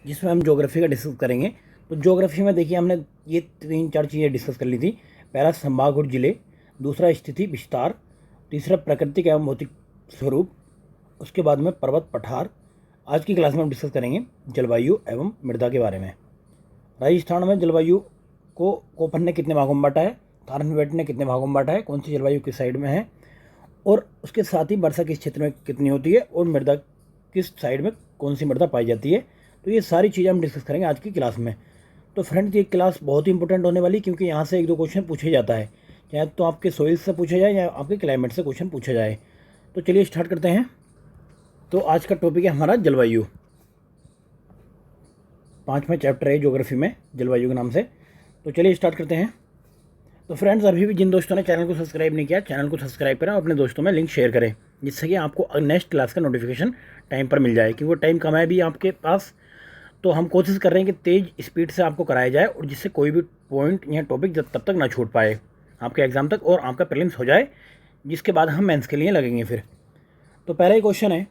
जिसमें हम ज्योग्राफी का डिस्कस करेंगे। तो ज्योग्राफी में देखिए हमने ये 3-4 चीज़ें डिस्कस कर ली थी। पहला संभाग और जिले, दूसरा स्थिति विस्तार, तीसरा प्राकृतिक एवं भौतिक स्वरूप, उसके बाद में पर्वत पठार। आज की क्लास में हम डिस्कस करेंगे जलवायु एवं मृदा के बारे में। राजस्थान में जलवायु को कोपन ने कितने भागों में बांटा है, थारनवेट ने कितने भागों में बांटा है, कौन सी जलवायु किस साइड में है, और उसके साथ ही वर्षा किस क्षेत्र में कितनी होती है, और मृदा किस साइड में कौन सी मृदा पाई जाती है। तो ये सारी चीज़ें हम डिस्कस करेंगे आज की क्लास में। तो फ्रेंड्स ये क्लास बहुत ही इंपॉर्टेंट होने वाली, क्योंकि यहाँ से 1-2 क्वेश्चन पूछे जाता है, चाहे तो आपके सोइल से पूछा जाए या आपके क्लाइमेट से क्वेश्चन पूछा जाए। तो चलिए स्टार्ट करते हैं। तो आज का टॉपिक है हमारा जलवायु। 5वां चैप्टर है ज्योग्राफी में जलवायु के नाम से। तो चलिए स्टार्ट करते हैं। तो फ्रेंड्स अभी भी जिन दोस्तों ने चैनल को सब्सक्राइब नहीं किया, चैनल को सब्सक्राइब करें और अपने दोस्तों में लिंक शेयर करें, जिससे कि आपको नेक्स्ट क्लास का नोटिफिकेशन टाइम पर मिल जाए, क्योंकि वो टाइम कम है भी आपके पास। तो हम कोशिश कर रहे हैं कि तेज़ स्पीड से आपको कराया जाए, और जिससे कोई भी पॉइंट या टॉपिक जब तब तक ना छूट पाए आपके एग्ज़ाम तक, और आपका प्रीलिम्स हो जाए, जिसके बाद हम मेंस के लिए लगेंगे फिर। तो पहला ही क्वेश्चन है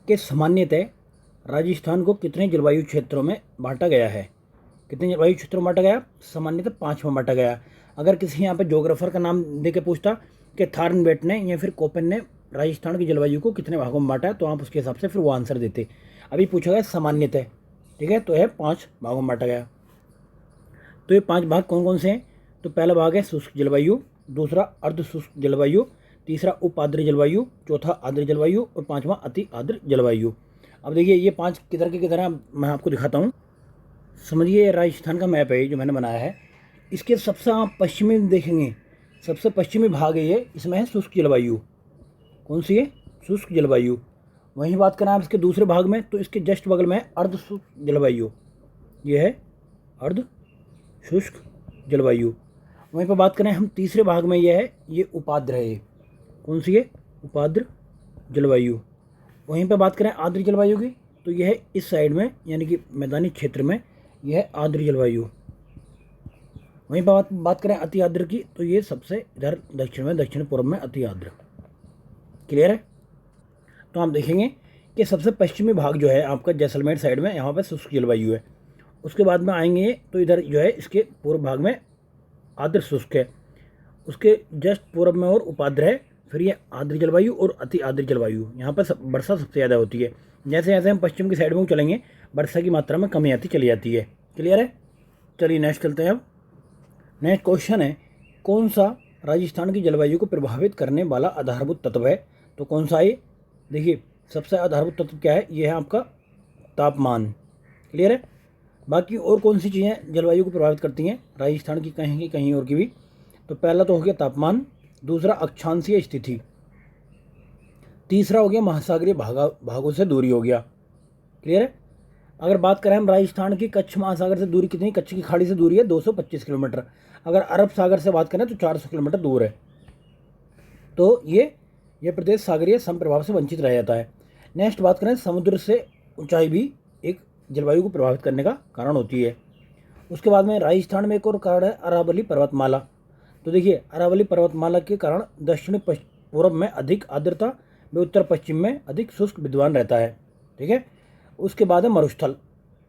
कि सामान्यतः राजस्थान को कितने जलवायु क्षेत्रों में बांटा गया है। कितने जलवायु क्षेत्रों में बांटा गया? सामान्यतः 5 में बांटा गया। अगर किसी यहाँ पर ज्योग्राफर का नाम दे के पूछता कि थारनबेट ने या फिर कोपेन ने राजस्थान की जलवायु को कितने भागों में बांटा है, तो आप उसके हिसाब से फिर वो आंसर देते। अभी पूछा गया सामान्यतः, ठीक है, तो है 5 भागों में बांटा गया। तो ये 5 भाग कौन कौन से हैं? तो पहला भाग है शुष्क जलवायु, दूसरा अर्ध शुष्क जलवायु, तीसरा उपाद्र जलवायु, चौथा आर्द्र जलवायु, और 5वां अति आर्द्र जलवायु। अब देखिए ये 5 किधर के किधर हैं मैं आपको दिखाता हूँ। समझिए राजस्थान का मैप है जो मैंने बनाया है। इसके सबसे आप पश्चिमी देखेंगे, सबसे पश्चिमी भाग है ये, इसमें है शुष्क जलवायु। कौन सी है? शुष्क जलवायु। वहीं बात करें आप इसके दूसरे भाग में, तो इसके जस्ट बगल में है अर्ध शुष्क जलवायु। ये है अर्ध शुष्क जलवायु। वहीं पर बात करें हम तीसरे भाग में, ये है, ये उपाद्र है। कौन सी है? उपाद्र जलवायु। वहीं पर बात करें आर्द्र जलवायु की, तो यह है इस साइड में, यानी कि मैदानी क्षेत्र में, यह है आर्द्र जलवायु। वहीं पर बात करें अति आर्द्र की, तो ये सबसे इधर दक्षिण में, दक्षिण पूर्व में अति आर्द्र। क्लियर है? तो आप देखेंगे कि सबसे पश्चिमी भाग जो है आपका जैसलमेर साइड में, यहाँ पर शुष्क जलवायु है। उसके बाद में आएंगे तो इधर जो है इसके पूर्व भाग में आर्द्र शुष्क है, उसके जस्ट पूर्व में और उपाद्र है, फिर ये आर्द्र जलवायु और अति आर्द्र जलवायु। यहाँ पर वर्षा सबसे ज़्यादा होती है। जैसे जैसे हम पश्चिम की साइड में चलेंगे, वर्षा की मात्रा में कमी आती चली जाती है। क्लियर है? चलिए नेक्स्ट चलते हैं। अब नेक्स्ट क्वेश्चन है, कौन सा राजस्थान की जलवायु को प्रभावित करने वाला आधारभूत तत्व है? तो कौन सा है? देखिए सबसे आधारभूत तत्व क्या है? ये है आपका तापमान। क्लियर है? बाकी और कौन सी चीज़ें जलवायु को प्रभावित करती हैं राजस्थान की कहीं और की भी? तो पहला तो हो गया तापमान, दूसरा अक्षांशीय स्थिति, तीसरा हो गया महासागरीय भागों से दूरी हो गया। क्लियर है? अगर बात करें हम राजस्थान की, कच्छ महासागर से दूरी कितनी? कच्छ की खाड़ी से दूरी है 225 किलोमीटर। अगर अरब सागर से बात करें तो 400 किलोमीटर दूर है। तो ये प्रदेश सागरीय समप्रभाव से वंचित रह जाता है। नेक्स्ट बात करें, समुद्र से ऊंचाई भी एक जलवायु को प्रभावित करने का कारण होती है। उसके बाद में राजस्थान में एक और कारण है अरावली पर्वतमाला। तो देखिए अरावली पर्वतमाला के कारण दक्षिण पूर्व में अधिक आर्द्रता व उत्तर पश्चिम में अधिक शुष्क विद्यमान रहता है। ठीक है? उसके बाद है मरुस्थल।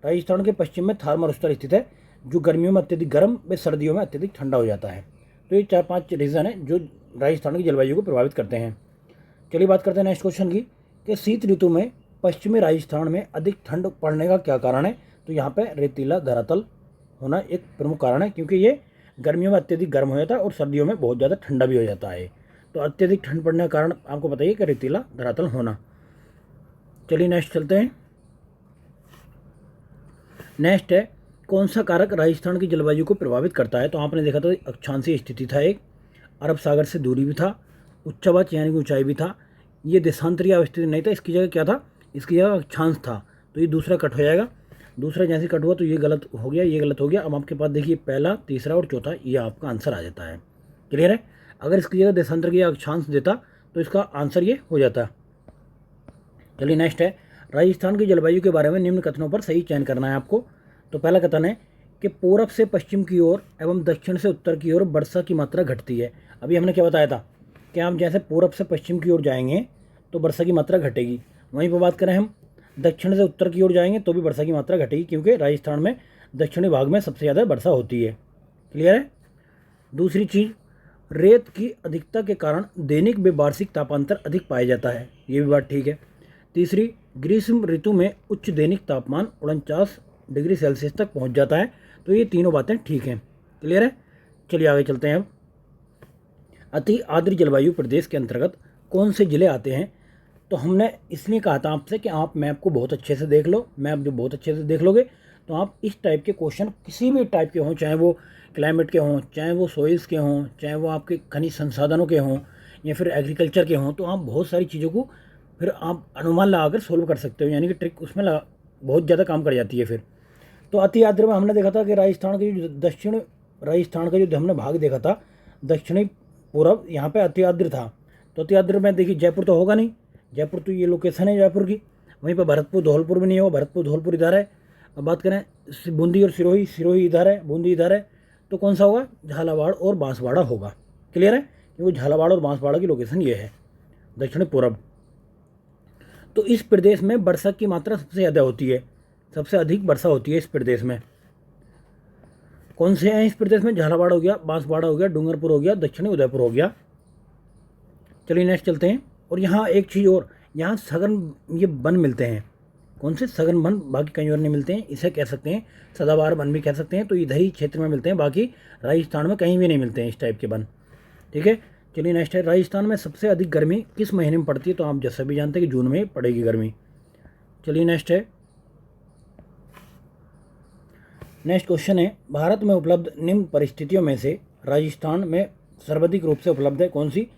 राजस्थान के पश्चिम में थार मरुस्थल स्थित है, जो गर्मियों में अत्यधिक गर्म व सर्दियों में अत्यधिक ठंडा हो जाता है। तो ये 4-5 रीज़न है जो राजस्थान की जलवायु को प्रभावित करते हैं। चलिए बात करते हैं नेक्स्ट क्वेश्चन की, कि शीत ऋतु में पश्चिमी राजस्थान में अधिक ठंड पड़ने का क्या कारण है? तो यहाँ पे रेतीला धरातल होना एक प्रमुख कारण है, क्योंकि ये गर्मियों में अत्यधिक गर्म हो जाता है और सर्दियों में बहुत ज़्यादा ठंडा भी हो जाता है। तो अत्यधिक ठंड पड़ने का कारण आपको बताइए कि रेतीला धरातल होना। चलिए नेक्स्ट चलते हैं। नेक्स्ट है, कौन सा कारक राजस्थान की जलवायु को प्रभावित करता है? तो आपने देखा था अक्षांशीय स्थिति था, एक अरब सागर से दूरी भी था, उच्चावच यानी कि ऊंचाई भी था, ये देशांतरीय अवस्थिति नहीं था, इसकी जगह क्या था? इसकी जगह अक्षांश था। तो ये दूसरा कट हो जाएगा। दूसरा जैसे कट हुआ तो ये गलत हो गया, ये गलत हो गया। अब आपके पास देखिए पहला, तीसरा और चौथा, ये आपका आंसर आ जाता है। क्लियर है? अगर इसकी जगह देशांतर की अक्षांश देता तो इसका आंसर ये हो जाता। चलिए नेक्स्ट है, राजस्थान की जलवायु के बारे में निम्न कथनों पर सही चयन करना है आपको। तो पहला कथन है कि पूरब से पश्चिम की ओर एवं दक्षिण से उत्तर की ओर वर्षा की मात्रा घटती है। अभी हमने क्या बताया था कि आप जैसे पूरब से पश्चिम की ओर जाएंगे तो वर्षा की मात्रा घटेगी। वहीं पर बात करें हम दक्षिण से उत्तर की ओर जाएंगे तो भी वर्षा की मात्रा घटेगी, क्योंकि राजस्थान में दक्षिणी भाग में सबसे ज़्यादा वर्षा होती है। क्लियर है। दूसरी चीज़, रेत की अधिकता के कारण दैनिक व वार्षिक तापांतर अधिक पाया जाता है, ये भी बात ठीक है। तीसरी, ग्रीष्म ऋतु में उच्च दैनिक तापमान 49 डिग्री सेल्सियस तक पहुंच जाता है। तो ये तीनों बातें ठीक हैं। क्लियर है। चलिए आगे चलते हैं। अब अति आर्द्र जलवायु प्रदेश के अंतर्गत कौन से जिले आते हैं? तो हमने इसलिए कहा था आपसे कि आप मैप को बहुत अच्छे से देख लो। मैप जो बहुत अच्छे से देख लोगे तो आप इस टाइप के क्वेश्चन किसी भी टाइप के हों, चाहे वो क्लाइमेट के हों, चाहे वो सोइल्स के हों, चाहे वो आपके खनिज संसाधनों के हों, या फिर एग्रीकल्चर के हों, तो आप बहुत सारी चीज़ों को फिर आप अनुमान लगाकर सोल्व कर सकते हो, यानी कि ट्रिक उसमें बहुत ज़्यादा काम कर जाती है फिर। तो अति आर्द्र में हमने देखा था कि राजस्थान का जो हमने भाग देखा था दक्षिणी पूर्व, यहाँ पे अति आर्द्र था। तो अति आर्द्र में देखिए जयपुर तो होगा नहीं, जयपुर तो ये लोकेशन है जयपुर की। वहीं पर भरतपुर धौलपुर भी नहीं होगा, भरतपुर धौलपुर इधर है। अब बात करें बूंदी और सिरोही इधर है, बूंदी इधर है। तो कौन सा होगा? झालावाड़ और बांसवाड़ा होगा। क्लियर है। क्योंकि झालावाड़ और बांसवाड़ा की लोकेशन ये है, दक्षिण पूर्व। तो इस प्रदेश में वर्षा की मात्रा सबसे ज़्यादा होती है, सबसे अधिक वर्षा होती है इस प्रदेश में। कौन से हैं इस प्रदेश में? झालावाड़ हो गया, बांसवाड़ा हो गया, डूंगरपुर हो गया, दक्षिणी उदयपुर हो गया। चलिए नेक्स्ट चलते हैं। और यहाँ एक चीज़ और, यहाँ सघन ये वन मिलते हैं। कौन से? सघन वन, बाकी कहीं और नहीं मिलते हैं। इसे कह सकते हैं सदाबहार वन भी कह सकते हैं। तो इधर ही क्षेत्र में मिलते हैं, बाकी राजस्थान में कहीं भी नहीं मिलते हैं इस टाइप के वन। ठीक है। चलिए नेक्स्ट है, राजस्थान में सबसे अधिक गर्मी किस महीने में पड़ती है? तो आप जैसा भी जानते हैं कि जून में पड़ेगी गर्मी। चलिए नेक्स्ट है, नेक्स्ट क्वेश्चन है, भारत में उपलब्ध निम्न परिस्थितियों में से राजस्थान में सर्वाधिक रूप से उपलब्ध है कौन सी?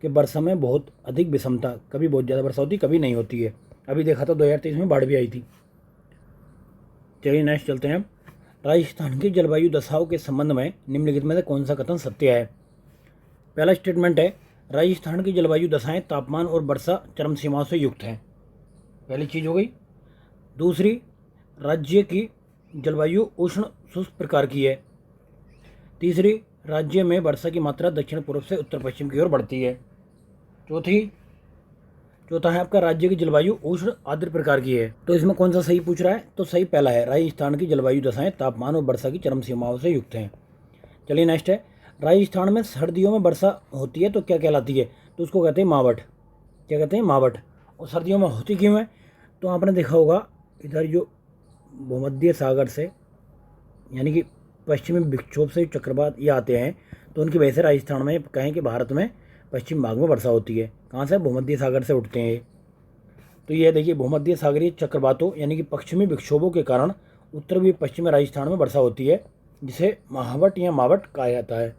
कि वर्षा में बहुत अधिक विषमता, कभी बहुत ज़्यादा वर्षा होती, कभी नहीं होती है। अभी देखा था 2023 में बाढ़ भी आई थी। चलिए नेक्स्ट चलते हैं। राजस्थान की जलवायु दशाओं के संबंध में निम्नलिखित में से कौन सा कथन सत्य है? पहला स्टेटमेंट है, राजस्थान की जलवायु दशाएं तापमान और वर्षा चरम सीमाओं से युक्त हैं। पहली चीज़ हो गई। दूसरी, राज्य की जलवायु उष्ण शुष्क प्रकार की है। तीसरी, राज्य में वर्षा की मात्रा दक्षिण पूर्व से उत्तर पश्चिम की ओर बढ़ती है। चौथा है आपका, राज्य की जलवायु उष्ण आर्द्र प्रकार की है। तो इसमें कौन सा सही पूछ रहा है? तो सही पहला है, राजस्थान की जलवायु दशाएं तापमान और वर्षा की चरम सीमाओं से युक्त हैं। चलिए नेक्स्ट है, राजस्थान में सर्दियों में वर्षा होती है तो क्या कहलाती है? तो उसको कहते हैं मावठ। क्या कहते हैं? मावठ। और सर्दियों में होती क्यों है? तो आपने देखा होगा इधर जो भूमध्य सागर से, यानी कि पश्चिमी विक्षोभ से चक्रवात ये आते हैं, तो उनकी वजह से राजस्थान में कहें कि भारत में पश्चिम भाग में वर्षा होती है। कहाँ से? भूमध्य सागर से उठते हैं। तो ये देखिए, भूमध्य सागरीय चक्रवातों यानी कि पश्चिमी विक्षोभों के कारण उत्तर व पश्चिमी राजस्थान में वर्षा होती है, जिसे महावट या मावट कहा जाता है।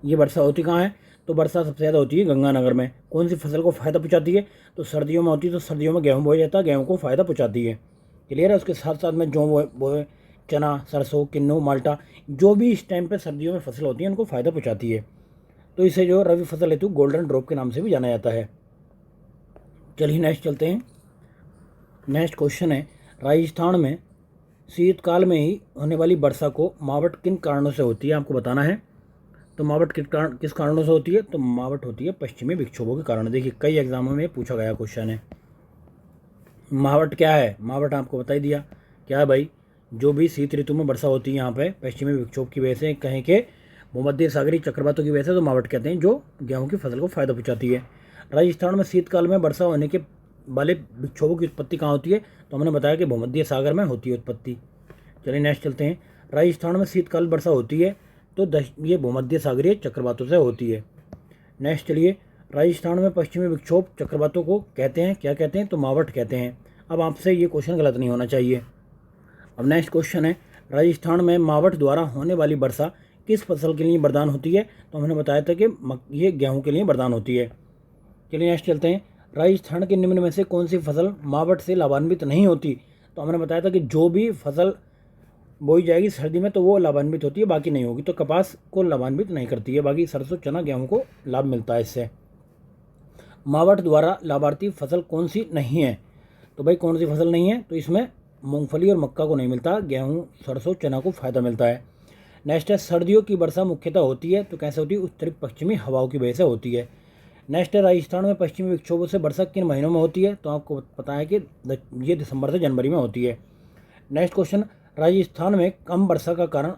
ये वर्षा होती कहाँ है? तो वर्षा सबसे ज़्यादा होती है गंगानगर में। कौन सी फसल को फ़ायदा पहुँचाती है? तो सर्दियों में होती है। तो सर्दियों में गेहूँ बोया जाता है, गेहूँ को फ़ायदा पहुँचाती है। क्लियर है। उसके साथ साथ में जौ बोए, चना, सरसों, किन्नू, माल्टा, जो भी इस टाइम पे सर्दियों में फसल होती है उनको फ़ायदा पहुँचाती है। तो इसे जो रवि फसल हेतु गोल्डन ड्रॉप के नाम से भी जाना जाता है। चलिए नेक्स्ट चलते हैं। नेक्स्ट क्वेश्चन है, राजस्थान में शीतकाल में ही होने वाली वर्षा को मावट किन कारणों से होती है? आपको बताना है। तो मावट किस कारणों से होती है? तो मावट होती है पश्चिमी विक्षोभों के कारण। देखिए कई एग्जामों में पूछा गया क्वेश्चन है। मावट क्या है? मावट आपको बता ही दिया। क्या है भाई? जो भी शीत ऋतु में वर्षा होती है यहाँ पे पश्चिमी विक्षोभ की वजह से, कहें कि भूमध्य सागरीय चक्रवातों की वजह से, तो मावट कहते हैं, जो गेहूं की फसल को फायदा पहुंचाती है। राजस्थान में शीतकाल में वर्षा होने के वाले विक्षोभों की उत्पत्ति कहाँ होती है? तो हमने बताया कि भूमध्य सागर में होती है उत्पत्ति। चलिए नेक्स्ट चलते हैं। राजस्थान में शीतकाल वर्षा होती है तो ये भूमध्य सागरीय चक्रवातों से होती है। नेक्स्ट चलिए, राजस्थान में पश्चिमी विक्षोभ चक्रवातों को कहते हैं, क्या कहते हैं? तो मावट कहते हैं। अब आपसे ये क्वेश्चन गलत नहीं होना चाहिए। अब नेक्स्ट क्वेश्चन है, राजस्थान में मावट द्वारा होने वाली वर्षा किस फसल के लिए वरदान होती है? तो हमने बताया था कि ये गेहूं के लिए वरदान होती है। चलिए नेक्स्ट चलते हैं। राजस्थान के निम्न में से कौन सी फसल मावट से लाभान्वित नहीं होती? तो हमने बताया था कि जो भी फसल बोई जाएगी सर्दी में तो वो लाभान्वित होती है, बाकी नहीं होगी। तो कपास को लाभान्वित नहीं करती है, बाकी सरसों, चना, गेहूँ को लाभ मिलता है इससे। मावट द्वारा लाभार्थी फसल कौन सी नहीं है? तो भाई कौन सी फसल नहीं है? तो इसमें मूंगफली और मक्का को नहीं मिलता, गेहूँ, सरसों, चना को फायदा मिलता है। नेक्स्ट है, सर्दियों की वर्षा मुख्यतः होती है तो कैसे होती है? उत्तरी पश्चिमी हवाओं की वजह से होती है। नेक्स्ट है राजस्थान में पश्चिमी विक्षोभों से वर्षा किन महीनों में होती है, तो आपको पता है कि ये दिसंबर से जनवरी में होती है। नेक्स्ट क्वेश्चन, राजस्थान में कम वर्षा का कारण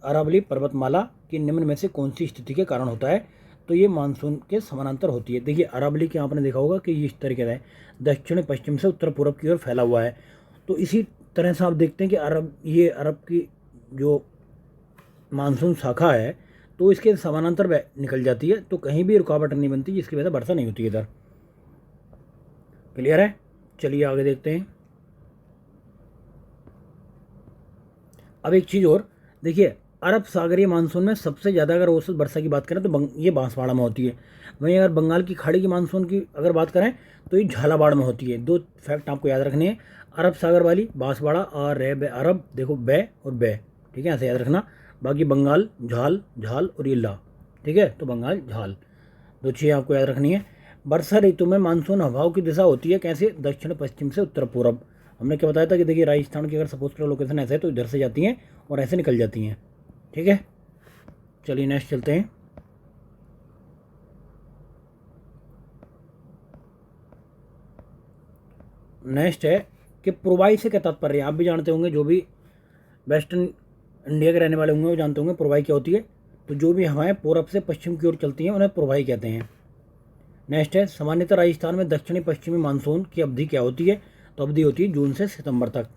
अरावली पर्वतमाला की निम्न में से कौन सी स्थिति के कारण होता है, तो ये मानसून के समानांतर होती है। देखिए अरावली के आपने देखा होगा कि ये इस तरीके से दक्षिण पश्चिम से उत्तर पूर्व की ओर फैला हुआ है। तो इसी तरह से आप देखते हैं कि अरब की जो मानसून शाखा है तो इसके समानांतर निकल जाती है, तो कहीं भी रुकावट नहीं बनती, जिसकी वजह से वर्षा नहीं होती इधर। क्लियर है? चलिए आगे देखते हैं। अब एक चीज़ और देखिए, अरब सागरीय मानसून में सबसे ज़्यादा अगर औसत वर्षा की बात करें तो ये बांसवाड़ा में होती है। वहीं अगर बंगाल की खाड़ी की मानसून की अगर बात करें तो ये झालावाड़ में होती है। दो फैक्ट आपको याद रखनी है, अरब सागर वाली बांसवाड़ा और अरब, देखो बै और बै, ठीक है, ऐसे याद रखना। बाकी बंगाल झाल, झाल और ये ला, ठीक है, तो बंगाल झाल, दो चीज़ें आपको याद रखनी है। वर्षा ऋतु में मानसून हवाओं की दिशा होती है कैसे, दक्षिण पश्चिम से उत्तर पूर्व। हमने क्या बताया था कि देखिए राजस्थान की अगर सपोज करो लोकेशन ऐसे है तो इधर से जाती हैं और ऐसे निकल जाती हैं, ठीक है। चलिए नेक्स्ट चलते हैं। नेक्स्ट है कि पूर्वाई से क्या तात्पर्य है। आप भी जानते होंगे, जो भी वेस्टर्न इंडिया के रहने वाले होंगे वो जानते होंगे पूर्वाई क्या होती है। तो जो भी हवाएं पूरब से पश्चिम की ओर चलती हैं उन्हें पूर्वाई कहते हैं। नेक्स्ट है, सामान्यतः राजस्थान में दक्षिणी पश्चिमी मानसून की अवधि क्या होती है, तो अवधि होती है जून से सितंबर तक।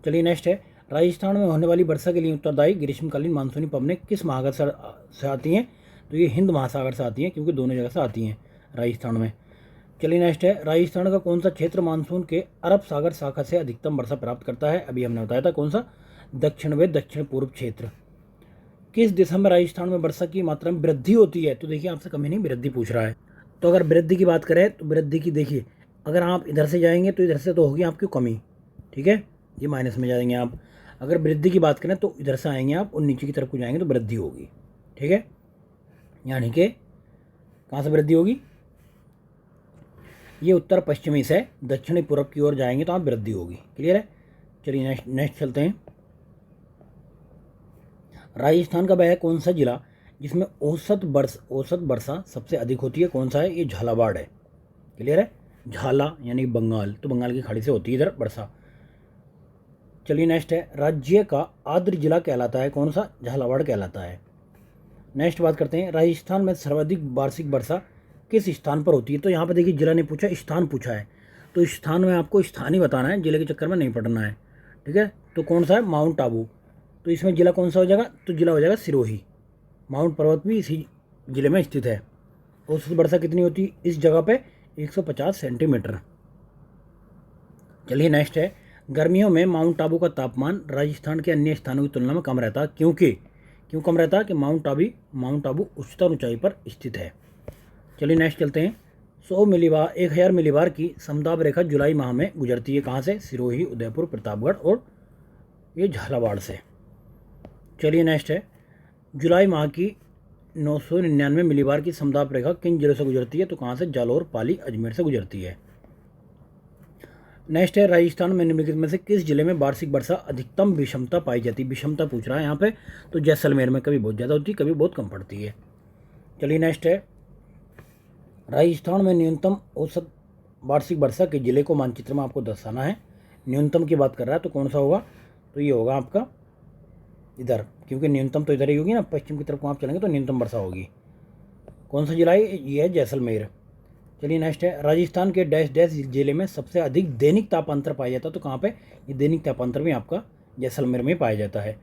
चलिए नेक्स्ट है, राजस्थान में होने वाली वर्षा के लिए उत्तरदायी ग्रीष्मकालीन मानसूनी पवनें किस महासागर से आती हैं, तो ये हिंद महासागर से आती हैं, क्योंकि दोनों जगह से आती हैं राजस्थान में। चलिए नेक्स्ट है, राजस्थान का कौन सा क्षेत्र मानसून के अरब सागर शाखा से अधिकतम वर्षा प्राप्त करता है, अभी हमने बताया था कौन सा, दक्षिण व दक्षिण पूर्व क्षेत्र। किस दिशा में राजस्थान में वर्षा की मात्रा में वृद्धि होती है, तो देखिए आपसे कमी नहीं, वृद्धि पूछ रहा है। तो अगर वृद्धि की बात करें तो वृद्धि की देखिए, अगर आप इधर से जाएंगे तो इधर से तो होगी आपकी कमी, ठीक है, ये माइनस में जाएंगे आप। अगर वृद्धि की बात करें तो इधर से आएंगे आप और नीचे की तरफ को जाएंगे तो वृद्धि होगी, ठीक है, यानी कि कहाँ से वृद्धि होगी, ये उत्तर पश्चिमी से दक्षिणी पूर्व की ओर जाएंगे तो आप वृद्धि होगी। क्लियर है? चलिए नेक्स्ट चलते हैं। राजस्थान का वह कौन सा जिला जिसमें औसत वर्षा सबसे अधिक होती है, कौन सा है, ये झालावाड़ है। क्लियर है? झाला यानी बंगाल, तो बंगाल की खाड़ी से होती है इधर वर्षा। चलिए नेक्स्ट है, राज्य का आर्द्र जिला कहलाता है कौन सा, झालावाड़ कहलाता है। नेक्स्ट बात करते हैं, राजस्थान में सर्वाधिक वार्षिक वर्षा किस स्थान पर होती है, तो यहाँ पर देखिए जिला नहीं पूछा, स्थान पूछा है, तो स्थान में आपको स्थान ही बताना है, जिले के चक्कर में नहीं पड़ना है, ठीक है। तो कौन सा है, माउंट आबू, तो इसमें जिला कौन सा हो जाएगा, तो जिला हो जाएगा सिरोही। माउंट पर्वत भी इसी जिले में स्थित है। औसत वर्षा कितनी होती है इस जगह पे, 150 सेंटीमीटर। चलिए नेक्स्ट है, गर्मियों में माउंट आबू का तापमान राजस्थान के अन्य स्थानों की तुलना में कम रहता है, क्यों कम रहता है, कि माउंट आबू उच्चतर ऊंचाई पर स्थित है। चलिए नेक्स्ट चलते हैं। 1000 मिलीबार की समदाब रेखा जुलाई माह में गुजरती है कहाँ से, सिरोही, उदयपुर, प्रतापगढ़ और ये झालावाड़ से। चलिए नेक्स्ट है, जुलाई माह की 999 मिलीबार की समदाब रेखा किन जिलों से गुजरती है, तो कहाँ से, जालौर, पाली, अजमेर से गुजरती है। नेक्स्ट है, राजस्थान में निम्नलिखित में से किस जिले में वार्षिक वर्षा अधिकतम विषमता पाई जाती है, विषमता पूछ रहा है यहाँ पे, तो जैसलमेर में कभी बहुत ज़्यादा होती है, कभी बहुत कम पड़ती है। चलिए नेक्स्ट है, राजस्थान में न्यूनतम औसत वार्षिक वर्षा के जिले को मानचित्र में आपको दर्शाना है। न्यूनतम की बात कर रहा है तो कौन सा होगा, तो ये होगा आपका इधर, क्योंकि न्यूनतम तो इधर ही होगी ना, पश्चिम की तरफ को आप चलेंगे तो न्यूनतम वर्षा होगी। कौन सा जिला है, ये है जैसलमेर। चलिए नेक्स्ट है, राजस्थान के डैश डैश जिले में सबसे अधिक दैनिक तापांतर पाया जाता है, तो कहाँ पे, ये दैनिक तापांतर भी आपका जैसलमेर में पाया जाता है।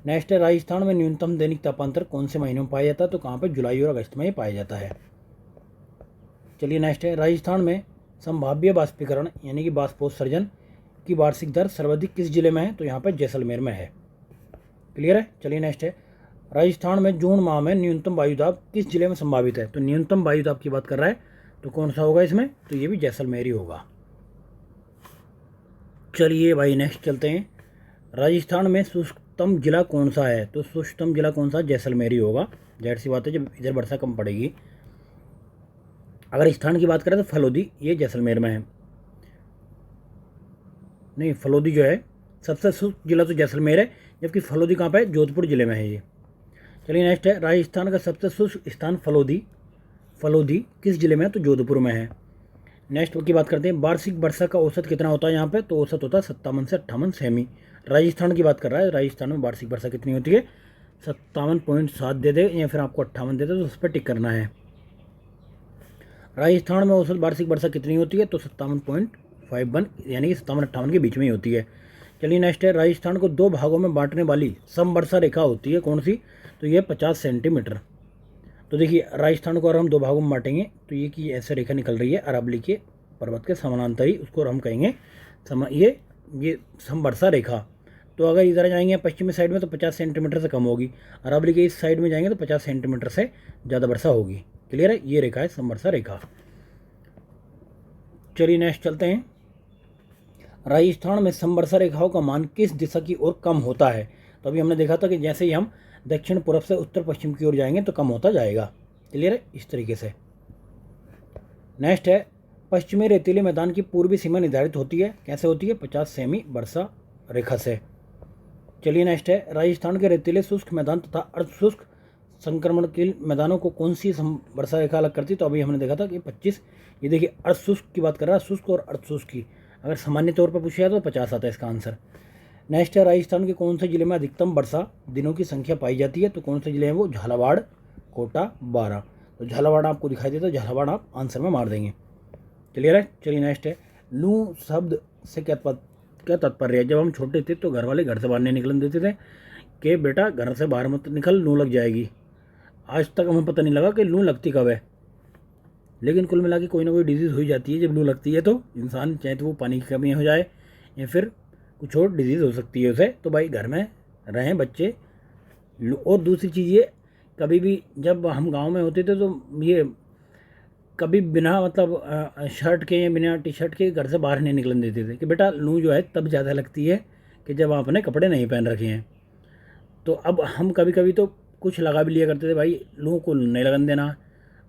नेक्स्ट है, राजस्थान में न्यूनतम दैनिक तापांतर कौन से महीनों में पाया जाता है, तो कहाँ पे, जुलाई और अगस्त में पाया जाता है। चलिए नेक्स्ट है, राजस्थान में संभाव्य बाष्पीकरण यानी कि बाष्पोत्सर्जन की वार्षिक दर सर्वाधिक किस जिले में है, तो यहाँ पर जैसलमेर में है। क्लियर है? चलिए नेक्स्ट है, राजस्थान में जून माह में न्यूनतम वायुदाब किस जिले में संभावित है, तो न्यूनतम वायुदाब की बात कर रहा है तो कौन सा होगा इसमें, तो ये भी जैसलमेर ही होगा। चलिए भाई नेक्स्ट चलते हैं, राजस्थान में शुष्कतम जिला कौन सा है, तो शुष्कतम जिला कौन सा, जैसलमेर ही होगा। जाहिर सी बात है, जब इधर वर्षा कम पड़ेगी। अगर स्थान की बात करें तो फलोदी, ये जैसलमेर में है, नहीं फलोदी जो है सबसे शुष्क जिला तो जैसलमेर है, जबकि फलोदी कहाँ पे है, जोधपुर जिले में है ये। चलिए नेक्स्ट है, राजस्थान का सबसे शुष्क स्थान फलोदी किस जिले में है? तो जोधपुर में है। नेक्स्ट की बात करते हैं, वार्षिक वर्षा का औसत कितना होता है यहाँ पे? तो औसत होता है 57 से 58 सेमी। राजस्थान की बात कर रहा है, राजस्थान में वार्षिक वर्षा कितनी होती है? 57.7 दे दे या फिर आपको 58 दे दे तो उस पर टिक करना है। राजस्थान में औसत वार्षिक वर्षा कितनी होती है? तो 57.51 यानी कि 57-58 के बीच में ही होती है। चलिए नेक्स्ट है, राजस्थान को दो भागों में बांटने वाली समवर्षा रेखा होती है कौन सी? तो ये 50 सेंटीमीटर। तो देखिए राजस्थान को अगर हम दो भागों में बांटेंगे तो ये की ऐसे रेखा निकल रही है अरावली के पर्वत के समानांतर ही, उसको हम कहेंगे ये समवर्षा रेखा। तो अगर इधर जाएंगे पश्चिमी साइड में तो 50 सेंटीमीटर से कम होगी, अरावली के इस साइड में जाएंगे तो 50 सेंटीमीटर से ज़्यादा वर्षा होगी। क्लियर है? ये रेखा है समवर्षा रेखा। चलिए नेक्स्ट चलते हैं, राजस्थान में समवर्षा रेखाओं का मान किस दिशा की ओर कम होता है? तो अभी हमने देखा था कि जैसे ही हम दक्षिण पूर्व से उत्तर पश्चिम की ओर जाएंगे तो कम होता जाएगा। क्लियर है? इस तरीके से। नेक्स्ट है, पश्चिमी रेतीले मैदान की पूर्वी सीमा निर्धारित होती है, कैसे होती है? 50 सेमी वर्षा रेखा से। चलिए नेक्स्ट है, राजस्थान के रेतीले शुष्क मैदान तथा अर्धशुष्क संक्रमण के मैदानों को कौन सी वर्षा रेखा अलग करती है? तो अभी हमने देखा था कि 25। ये देखिए अर्धशुष्क की बात कर रहा है, शुष्क और अर्धशुष्क की अगर सामान्य तौर पर पूछा तो 50 आता है इसका आंसर। नेक्स्ट है, राजस्थान के कौन से जिले में अधिकतम वर्षा दिनों की संख्या पाई जाती है? तो कौन से जिले हैं वो? झालावाड़, कोटा, बारां। तो झालावाड़ आपको दिखाई देता है, झालावाड़ आप आंसर में मार देंगे। क्लियर है? चलिए नेक्स्ट है, लू शब्द से क्या तात्पर्य है? जब हम छोटे थे तो घर वाले घर से बाहर नहीं निकलने देते थे कि बेटा घर से बाहर मत निकल, लू लग जाएगी। आज तक हमें पता नहीं लगा कि लू लगती कब है, लेकिन कुल मिला के कोई ना कोई डिजीज़ हो जाती है जब लू लगती है। तो इंसान चाहे तो वो पानी की कमी हो जाए या फिर कुछ और डिजीज़ हो सकती है उसे, तो भाई घर में रहें बच्चे। और दूसरी चीज़ ये, कभी भी जब हम गांव में होते थे तो ये कभी बिना मतलब शर्ट के या बिना टी शर्ट के घर से बाहर नहीं निकलने देते थे कि बेटा लू जो है तब ज़्यादा लगती है कि जब आपने कपड़े नहीं पहन रखे हैं। तो अब हम कभी कभी तो कुछ लगा भी लिया करते थे, भाई लू को नहीं लगन देना,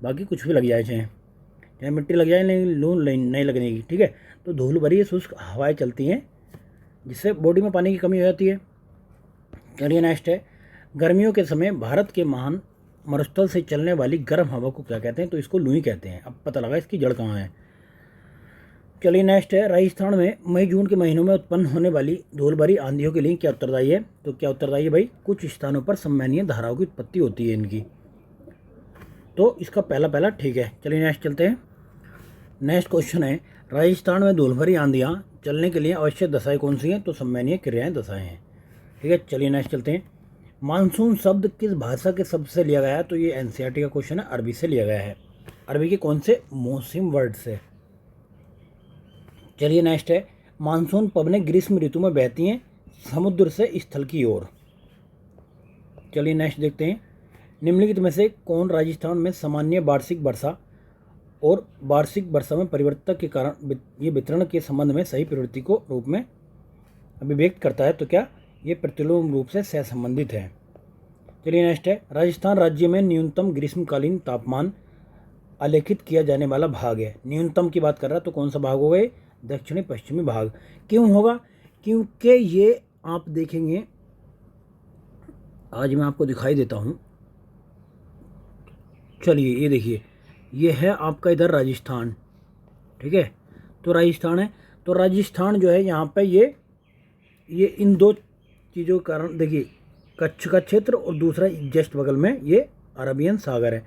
बाकी कुछ भी लग जाए, चाहे मिट्टी लग जाए लेकिन लू नहीं लगने की। ठीक है? तो धूल भरी शुष्क हवाएं चलती हैं जिससे बॉडी में पानी की कमी हो जाती है। चलिए नेक्स्ट है, गर्मियों के समय भारत के महान मरुस्थल से चलने वाली गर्म हवा को क्या कहते हैं? तो इसको लू ही कहते हैं। अब पता लगा इसकी जड़ कहाँ है। चलिए नेक्स्ट है, राजस्थान में मई जून के महीनों में उत्पन्न होने वाली धूल भरी आंधियों के लिए क्या उत्तरदायी है? तो क्या उत्तरदायी है भाई? कुछ स्थानों पर सम्मानीय धाराओं की उत्पत्ति होती है इनकी। तो इसका पहला ठीक है। चलिए नेक्स्ट चलते हैं। नेक्स्ट क्वेश्चन है, राजस्थान में धूल भरी आंधियाँ चलने के लिए आवश्यक दशाएं कौन सी हैं? तो सम्मानीय क्रियाएं दशाएं हैं। ठीक है? चलिए नेक्स्ट चलते हैं, मानसून शब्द किस भाषा के शब्द से लिया गया है? तो ये एनसीईआरटी का क्वेश्चन है, अरबी से लिया गया है। अरबी के कौन से? मौसम वर्ड से। चलिए नेक्स्ट है, मानसून पवनें ग्रीष्म ऋतु में बहती हैं समुद्र से स्थल की ओर। चलिए नेक्स्ट देखते हैं, निम्नलिखित में से कौन राजस्थान में सामान्य वार्षिक वर्षा और वार्षिक वर्षा में परिवर्तन के कारण ये वितरण के संबंध में सही प्रवृत्ति को रूप में अभिव्यक्त करता है? तो क्या ये प्रतिलोम रूप से सहसंबंधित है। चलिए नेक्स्ट है, राजस्थान राज्य में न्यूनतम ग्रीष्मकालीन तापमान आलेखित किया जाने वाला भाग है। न्यूनतम की बात कर रहा है तो कौन सा भाग होगा? दक्षिणी पश्चिमी भाग। क्यों होगा? क्योंकि ये आप देखेंगे, आज मैं आपको दिखाई देता हूँ। चलिए ये देखिए, ये है आपका इधर राजस्थान। ठीक है? तो राजस्थान है, तो राजस्थान जो है यहाँ पे ये इन दो चीज़ों के कारण देखिए, कच्छ का क्षेत्र और दूसरा जस्ट बगल में ये अरबियन सागर है।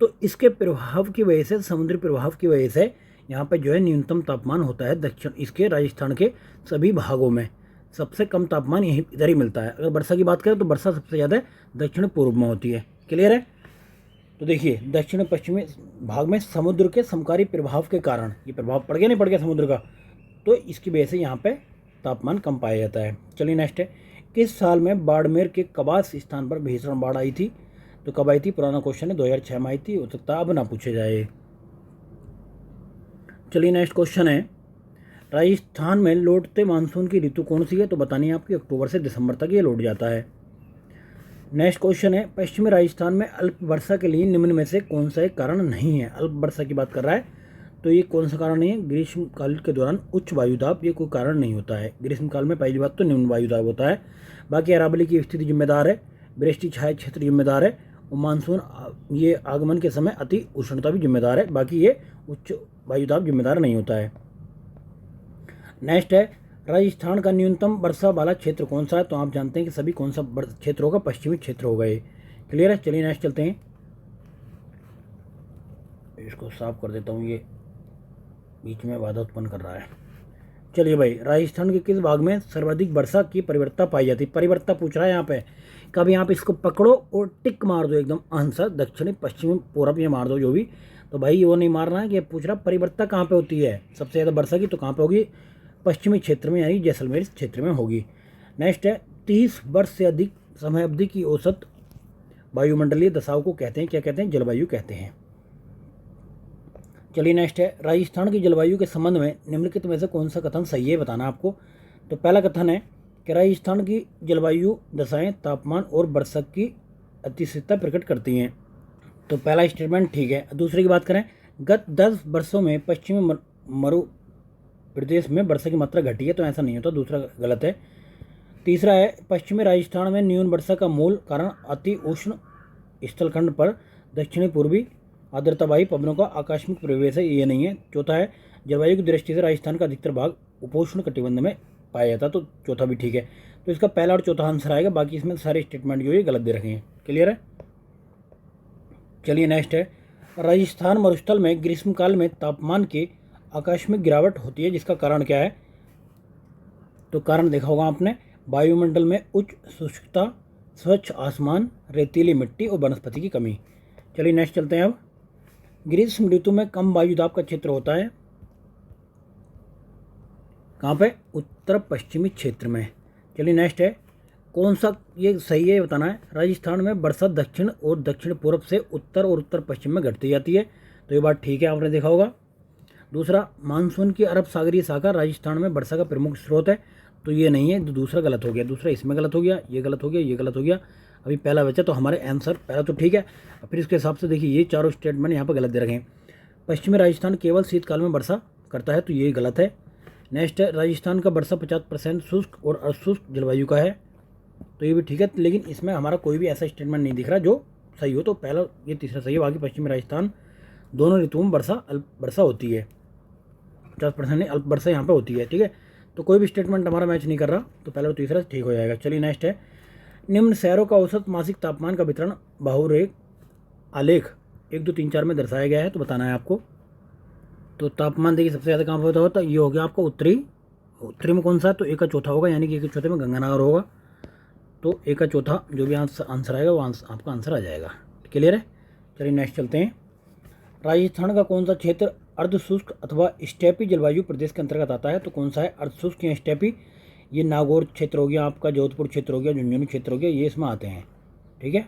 तो इसके प्रभाव की वजह से, समुद्री प्रभाव की वजह से यहाँ पे जो है न्यूनतम तापमान होता है दक्षिण इसके राजस्थान के सभी भागों में। सबसे कम तापमान यहीं इधर ही मिलता है। अगर वर्षा की बात करें तो वर्षा सबसे ज़्यादा दक्षिण पूर्व में होती है। क्लियर है? तो देखिए दक्षिण पश्चिमी भाग में समुद्र के समकारी प्रभाव के कारण, ये प्रभाव पड़ गया नहीं पड़ गया समुद्र का, तो इसकी वजह से यहाँ पे तापमान कम पाया जाता है। चलिए नेक्स्ट है, किस साल में बाड़मेर के कबास स्थान पर भीषण बाढ़ आई थी? तो कब आई थी? पुराना क्वेश्चन है, 2006 में आई थी, हो सकता है अब ना पूछे जाए। चलिए नेक्स्ट क्वेश्चन है, राजस्थान में लौटते मानसून की ऋतु कौन सी है? तो बतानी है आपकी, अक्टूबर से दिसंबर तक ये लौट जाता है। नेक्स्ट क्वेश्चन है, पश्चिमी राजस्थान में अल्प वर्षा के लिए निम्न में से कौन सा एक कारण नहीं है? अल्प वर्षा की बात कर रहा है तो ये कौन सा कारण नहीं है? ग्रीष्मकाल के दौरान उच्च वायुदाब, ये कोई कारण नहीं होता है। ग्रीष्मकाल में पहली बात तो निम्न वायुदाब होता है। बाकी अरावली की स्थिति जिम्मेदार है, वृष्टि छाया क्षेत्र जिम्मेदार है, और मानसून ये आगमन के समय अति उष्णता भी जिम्मेदार है, बाकी ये उच्च वायुदाब जिम्मेदार नहीं होता है। नेक्स्ट है राजस्थान का न्यूनतम वर्षा वाला क्षेत्र कौन सा है? तो आप जानते हैं कि सभी कौन सा क्षेत्र होगा? पश्चिमी क्षेत्र होगा ये। क्लियर है? चलिए नेक्स्ट चलते हैं। इसको साफ कर देता हूँ, ये बीच में बाधा उत्पन्न कर रहा है। चलिए भाई, राजस्थान के किस भाग में सर्वाधिक वर्षा की परिवर्तता पाई जाती है? परिवर्तता पूछ रहा है यहाँ पे। कभी आप इसको पकड़ो और टिक मार दो एकदम आंसर, दक्षिणी पश्चिमी पूरब ये मार दो जो भी, तो भाई वो नहीं मारना है कि पूछ रहा परिवर्तता कहाँ पे होती है सबसे ज़्यादा वर्षा की, तो कहाँ पे होगी? पश्चिमी क्षेत्र में, यानी जैसलमेर क्षेत्र में होगी। नेक्स्ट है 30 वर्ष से अधिक समय अवधि की औसत वायुमंडलीय दशाओं को कहते हैं, क्या कहते हैं? जलवायु कहते हैं। चलिए नेक्स्ट है राजस्थान की जलवायु के संबंध में निम्नलिखित में से कौन सा कथन सही है बताना आपको। तो पहला कथन है कि राजस्थान की जलवायु दशाएं तापमान और वर्षा की अतिशीतता प्रकट करती हैं, तो पहला स्टेटमेंट ठीक है। दूसरे की बात करें, गत 10 वर्षों में पश्चिमी मरु प्रदेश में वर्षा की मात्रा घटी है, तो ऐसा नहीं होता, दूसरा गलत है। तीसरा है पश्चिमी राजस्थान में न्यून वर्षा का मूल कारण अति उष्ण स्थलखंड पर दक्षिणी पूर्वी आर्द्रतावाही पवनों का आकस्मिक प्रवेश है, ये नहीं है। चौथा है जलवायु की दृष्टि से राजस्थान का अधिकतर भाग उपोष्ण कटिबंध में पाया जाता है, तो चौथा भी ठीक है। तो इसका पहला और चौथा आंसर आएगा, बाकी इसमें सारे स्टेटमेंट जो है गलत दे रखे हैं। क्लियर है? चलिए नेक्स्ट है राजस्थान मरुस्थल में ग्रीष्मकाल में तापमान की आकस्मिक गिरावट होती है, जिसका कारण क्या है? तो कारण देखा होगा आपने, वायुमंडल में उच्च शुष्कता, स्वच्छ आसमान, रेतीली मिट्टी और वनस्पति की कमी। चलिए नेक्स्ट चलते हैं। अब ग्रीष्म ऋतु में कम वायुदाब का क्षेत्र होता है कहाँ पे? उत्तर पश्चिमी क्षेत्र में। चलिए नेक्स्ट है कौन सा ये सही है बताना है। राजस्थान में वर्षा दक्षिण और दक्षिण पूर्व से उत्तर और उत्तर पश्चिम में घटती जाती है, तो ये बात ठीक है, आपने देखा होगा। दूसरा, मानसून की अरब सागरीय शाखा राजस्थान में वर्षा का प्रमुख स्रोत है, तो ये नहीं है, तो दूसरा गलत हो गया। दूसरा इसमें गलत हो गया, ये गलत हो गया, ये गलत हो गया। अभी पहला बचा, तो हमारे आंसर पहला तो ठीक है। फिर इसके हिसाब से देखिए ये चारों स्टेटमेंट यहाँ पर गलत दे रखे हैं। पश्चिमी राजस्थान केवल शीतकाल में वर्षा करता है, तो ये गलत है। नेक्स्ट है राजस्थान का वर्षा 50% शुष्क और अशुष्क जलवायु का है, तो ये भी ठीक है, लेकिन इसमें हमारा कोई भी ऐसा स्टेटमेंट नहीं दिख रहा जो सही हो, तो पहला ये तीसरा सही है। बाकी पश्चिमी राजस्थान दोनों ऋतुओं में अल्प वर्षा होती है, 50% नहीं, अल्प वर्षा यहाँ पे होती है, ठीक है। तो कोई भी स्टेटमेंट हमारा मैच नहीं कर रहा, तो पहला और तीसरा ठीक हो जाएगा। चलिए नेक्स्ट है निम्न शहरों का औसत मासिक तापमान का वितरण बहुरेख आलेख 1, 2, 3, 4 में दर्शाया गया है, तो बताना है आपको। तो तापमान देखिए सबसे ज़्यादा कहाँ पर होता है, ये हो गया आपको उत्तरी में कौन सा है, तो 1 का चौथा होगा, यानी कि 1 के चौथे में गंगानगर होगा, तो 1 का चौथा जो भी आंसर आएगा वो आपका आंसर आ जाएगा। क्लियर है? चलिए नेक्स्ट चलते हैं। राजस्थान का कौन सा क्षेत्र अर्धशुष्क अथवा स्टेपी जलवायु प्रदेश के अंतर्गत आता है, तो कौन सा है? अर्धशुष्क या स्टेपी, ये नागौर क्षेत्र हो गया आपका, जोधपुर क्षेत्र हो गया, झुंझुनू क्षेत्र हो गया, ये इसमें आते हैं, ठीक है।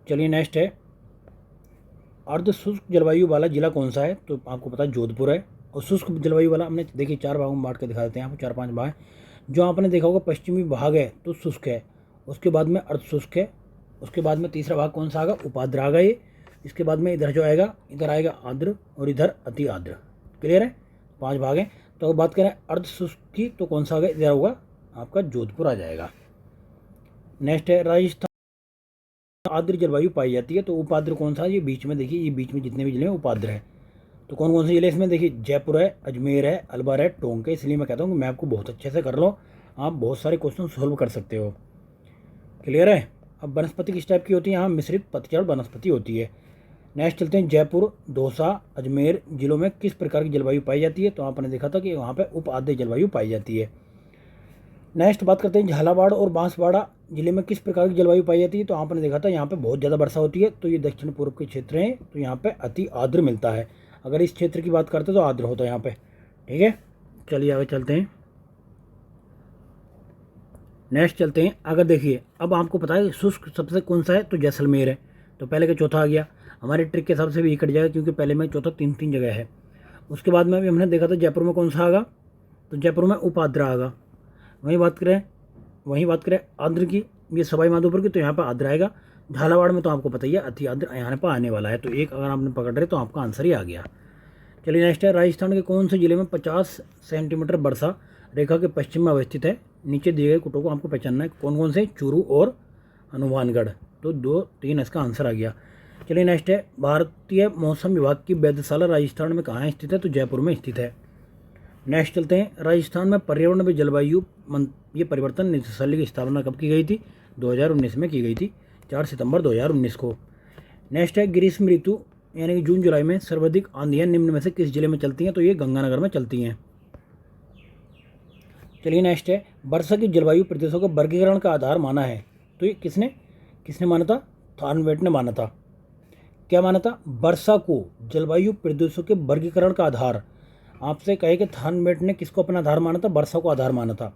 चलिए नेक्स्ट है अर्धशुष्क जलवायु वाला जिला कौन सा है, तो आपको पता है जोधपुर है। और शुष्क जलवायु वाला हमने देखिए 4 भागों में बांट के दिखा देते हैं, यहाँ पर 4-5 भाग। जो आपने देखा होगा पश्चिमी भाग है तो शुष्क है, उसके बाद में अर्धशुष्क है, उसके बाद में तीसरा भाग कौन सा आएगा? उपाद्र आएगा ये, इसके बाद में इधर जो आएगा, इधर आएगा आर्द्र और इधर अति आर्द्र। क्लियर है? 5 भाग हैं। तो अगर बात करें अर्धशुष्क की, तो कौन सा आएगा? इधर होगा आपका जोधपुर आ जाएगा। नेक्स्ट है राजस्थान आर्द्र जलवायु पाई जाती है, तो उपाद्र कौन सा है? ये बीच में देखिए, ये बीच में जितने भी जिले हैं उपाद्र है। तो कौन कौन से जिले इसमें देखिए, जयपुर है, अजमेर है, अलवर है, टोंक है। इसलिए मैं कहता हूँ कि मैं आपको बहुत अच्छे से कर लो, आप बहुत सारे क्वेश्चन सोल्व कर सकते हो। क्लियर है? अब वनस्पति किस टाइप की होती है? यहाँ मिश्रित पतझड़ वनस्पति होती है। नेक्स्ट चलते हैं जयपुर, दौसा, अजमेर जिलों में किस प्रकार की जलवायु पाई जाती है, तो आपने देखा था कि वहाँ पे उप आर्द्र जलवायु पाई जाती है। नेक्स्ट बात करते हैं झालावाड़ और बांसवाड़ा जिले में किस प्रकार की जलवायु पाई जाती है, तो आपने देखा था यहाँ पे बहुत ज़्यादा वर्षा होती है, तो ये दक्षिण पूर्व के क्षेत्र हैं, तो यहाँ पे अति आर्द्र मिलता है। अगर इस क्षेत्र की बात करते हैं तो आर्द्र होता है यहाँ पे, ठीक है। चलिए आगे चलते हैं। नेक्स्ट चलते हैं। अगर देखिए अब आपको पता है शुष्क सबसे कौन सा है, तो जैसलमेर है, तो पहले का चौथा आ गया। हमारे ट्रिक के हिसाब से भी कट जाएगा, क्योंकि पहले में चौथा 3 जगह है। उसके बाद में अभी हमने देखा था जयपुर में कौन सा आएगा, तो जयपुर में उपाद्र आएगा। वहीं बात करें आर्द्र की, ये सवाई माधोपुर की, तो यहाँ पर आर्द्र आएगा। झालावाड़ में तो आपको पता ही है अति आर्द्र यहाँ पर आने वाला है, तो एक अगर आपने पकड़ रहे तो आपका आंसर ही आ गया। चलिए नेक्स्ट है राजस्थान के कौन से जिले में 50 सेंटीमीटर वर्षा रेखा के पश्चिम में अवस्थित है। नीचे दिए गए कुटों को आपको पहचानना है, कौन कौन से? चूरू और हनुमानगढ़। तो 2-3 इसका आंसर आ गया। चलिए नेक्स्ट है, भारतीय मौसम विभाग की वेधशाला राजस्थान में कहाँ स्थित है? तो जयपुर में स्थित है। नेक्स्ट चलते हैं, राजस्थान में पर्यावरण व जलवायु ये परिवर्तन निदेशालय की स्थापना कब की गई थी? 2019 में की गई थी, 4 सितंबर 2019 को। नेक्स्ट है, ग्रीष्म ऋतु यानी कि जून जुलाई में सर्वाधिक आंधियाँ निम्न में से किस जिले में चलती हैं? तो ये गंगानगर में चलती हैं। चलिए नेक्स्ट है, वर्षा की जलवायु प्रदेशों का वर्गीकरण का आधार माना है? तो ये किसने माना था? थॉर्नवेट ने माना था। क्या माना था? वर्षा को जलवायु प्रदेशों के वर्गीकरण का आधार। आपसे कहे कि थॉर्नवेट ने किसको अपना आधार माना था? वर्षा को आधार माना था।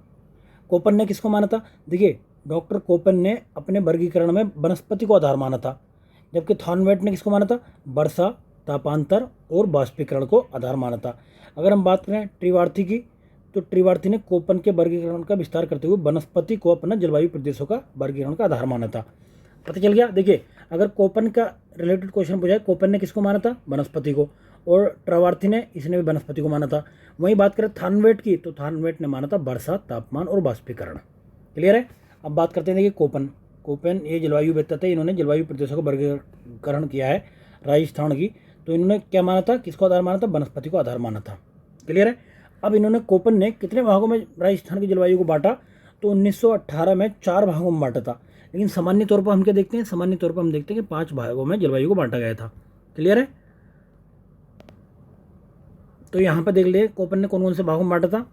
कोपन ने किसको माना था? देखिए, डॉक्टर कोपन ने अपने वर्गीकरण में वनस्पति को आधार माना था, जबकि थॉर्नवेट ने किसको माना था? वर्षा, तापांतर और बाष्पीकरण को आधार माना था। अगर हम बात करें ट्रिवार्थी की, तो ट्रिवार्थी ने कोपन के वर्गीकरण का विस्तार करते हुए वनस्पति को अपना जलवायु प्रदेशों का वर्गीकरण का आधार माना था। पता चल गया। देखिए, अगर कोपन का रिलेटेड क्वेश्चन पूछा, कोपन ने किसको माना था? वनस्पति को, और ट्रिवार्थी ने इसने भी वनस्पति को माना था। वहीं बात करें थॉर्नवेट की, तो थॉर्नवेट ने माना था वर्षा, तापमान और बाष्पीकरण। क्लियर है। अब बात करते हैं, देखिए कोपन ये जलवायु वेत्ता थे, इन्होंने जलवायु प्रदेशों का वर्गीकरण किया है राजस्थान की। तो इन्होंने क्या माना था? किसको आधार माना था? वनस्पति को आधार माना था। क्लियर है। अब इन्होंने कोपन ने कितने भागों में राजस्थान की जलवायु को बांटा? तो 1918 में 4 भागों में बांटा था। लेकिन सामान्य तौर पर हम क्या देखते हैं? सामान्य तौर पर हम देखते हैं कि 5 भागों में जलवायु को बांटा गया था। क्लियर है। तो यहाँ पर देख लिए कोपन ने कौन कौन से भागों में बांटा था।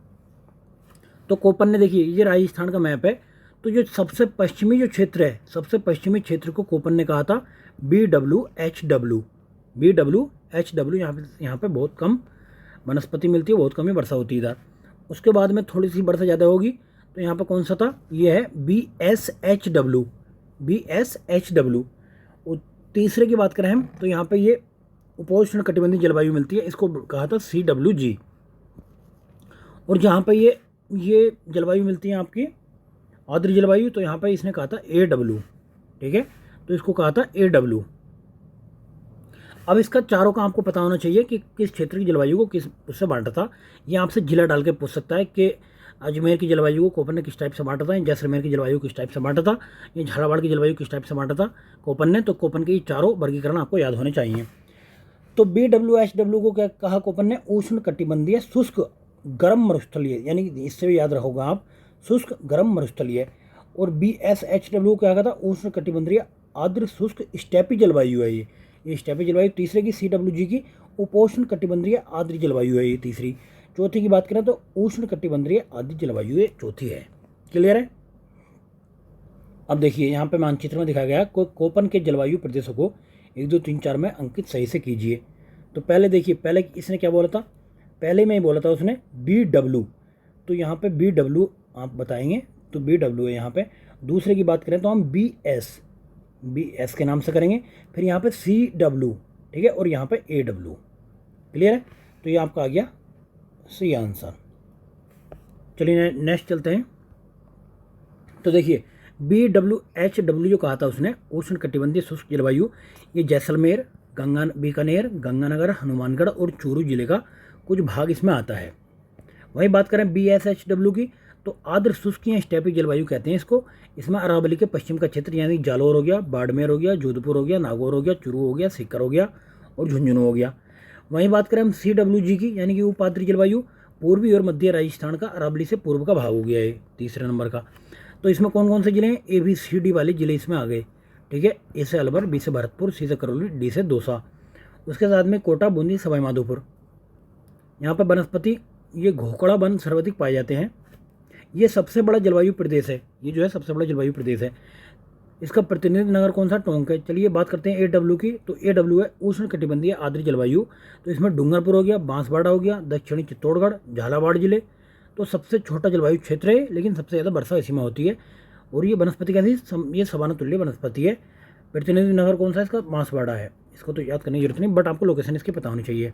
तो कोपन ने, देखिए ये राजस्थान का मैप है, तो जो सबसे पश्चिमी जो क्षेत्र है, सबसे पश्चिमी क्षेत्र को कोपन ने कहा था BWHW। यहाँ पे बहुत कम वनस्पति मिलती है, बहुत कम ही वर्षा होती है इधर। उसके बाद में थोड़ी सी वर्षा ज़्यादा होगी, तो यहाँ पर कौन सा था? ये है BSHW। और तीसरे की बात करें हम, तो यहाँ पे ये उपोष्ण कटिबंधीय जलवायु मिलती है, इसको कहा था CWG। और जहाँ पे ये जलवायु मिलती है आपकी आर्द्र जलवायु, तो यहाँ पे इसने कहा था AW। ठीक है, तो इसको कहा था AW। अब इसका चारों का आपको पता होना चाहिए कि किस क्षेत्र की जलवायु को किस उससे बांटा था। ये आपसे जिला डाल के पूछ सकता है कि अजमेर की जलवायु को कोपन ने किस टाइप से बांटा था, जैसलमेर की जलवायु किस टाइप से बांटा था, ये झालावाड़ की जलवायु किस टाइप से बांटा था कोपन ने। तो कोपन के ये चारों वर्गीकरण आपको याद होने चाहिए। तो BWHW को क्या कहा कोपन ने? उष्ण कटिबंधीय शुष्क गर्म मरुस्थलीय, यानी इससे भी याद रखोगे आप, शुष्क गर्म मरुस्थलीय। और BSHW क्या कहा था? उष्ण कटिबंधीय आर्द्र शुष्क स्टेपी जलवायु है ये स्टेपी जलवायु। तीसरे की CWG की उपोष्ण कटिबंधीय आर्द्र जलवायु है ये तीसरी। चौथी की बात करें तो उष्ण कटिबंधीय आर्द्र जलवायु ये चौथी है। क्लियर है। अब देखिए यहाँ पे मानचित्र में दिखाया गया कोपन के जलवायु प्रदेशों को 1, 2, 3, 4 में अंकित सही से कीजिए। तो पहले देखिए, पहले इसने क्या बोला था? पहले में ही बोला था उसने BW, तो यहाँ पे BW आप बताएंगे, तो BW है यहाँ पे। दूसरे की बात करें तो हम BS के नाम से करेंगे, फिर यहाँ पे CW, ठीक है, और यहाँ पे AW। क्लियर है। तो ये आपका आ गया सी आंसर। चलिए नेक्स्ट चलते हैं। तो देखिए BWHW जो कहा था उसने, उष्ण कटिबंधीय शुष्क जलवायु, ये जैसलमेर, बीकानेर, गंगानगर, हनुमानगढ़ और चूरू जिले का कुछ भाग इसमें आता है। वहीं बात करें BSHW की, तो आर्द्र शुष्क या स्टेपी जलवायु कहते हैं इसको। इसमें अरावली के पश्चिम का क्षेत्र यानी जालौर हो गया, बाड़मेर हो गया, जोधपुर हो गया, नागौर हो गया, चूरू हो गया, सीकर हो गया और झुंझुनू हो गया। वहीं बात करें हम CWG की, यानी कि उपाद्री जलवायु, पूर्वी और मध्य राजस्थान का अरावली से पूर्व का भाग हो गया है तीसरे नंबर का। तो इसमें कौन कौन से जिले हैं? ABCD वाले जिले इसमें आ गए। ठीक है, A से अलवर, B से भरतपुर, C से करौली, D से दौसा। उसके साथ में कोटा, बूंदी, सवाई माधोपुर। यहाँ पर वनस्पति ये घोकड़ा वन सर्वाधिक पाए जाते हैं। ये सबसे बड़ा जलवायु प्रदेश है, ये जो है सबसे बड़ा जलवायु प्रदेश है। इसका प्रतिनिधि नगर कौन सा? टोंक है। चलिए बात करते हैं AW की, तो AW है उष्ण कटिबंधीय आर्द्र जलवायु। तो इसमें डूंगरपुर हो गया, बांसवाड़ा हो गया, दक्षिणी चित्तौड़गढ़, झालावाड़ जिले। तो सबसे छोटा जलवायु क्षेत्र है, लेकिन सबसे ज़्यादा वर्षा इसी में होती है। और ये वनस्पति कैसी? ये सवाना तुल्य वनस्पति है। प्रतिनिधि नगर कौन सा? इसका बांसवाड़ा है। इसको तो याद करने की जरूरत नहीं, बट आपको लोकेशन इसकी पता होनी चाहिए।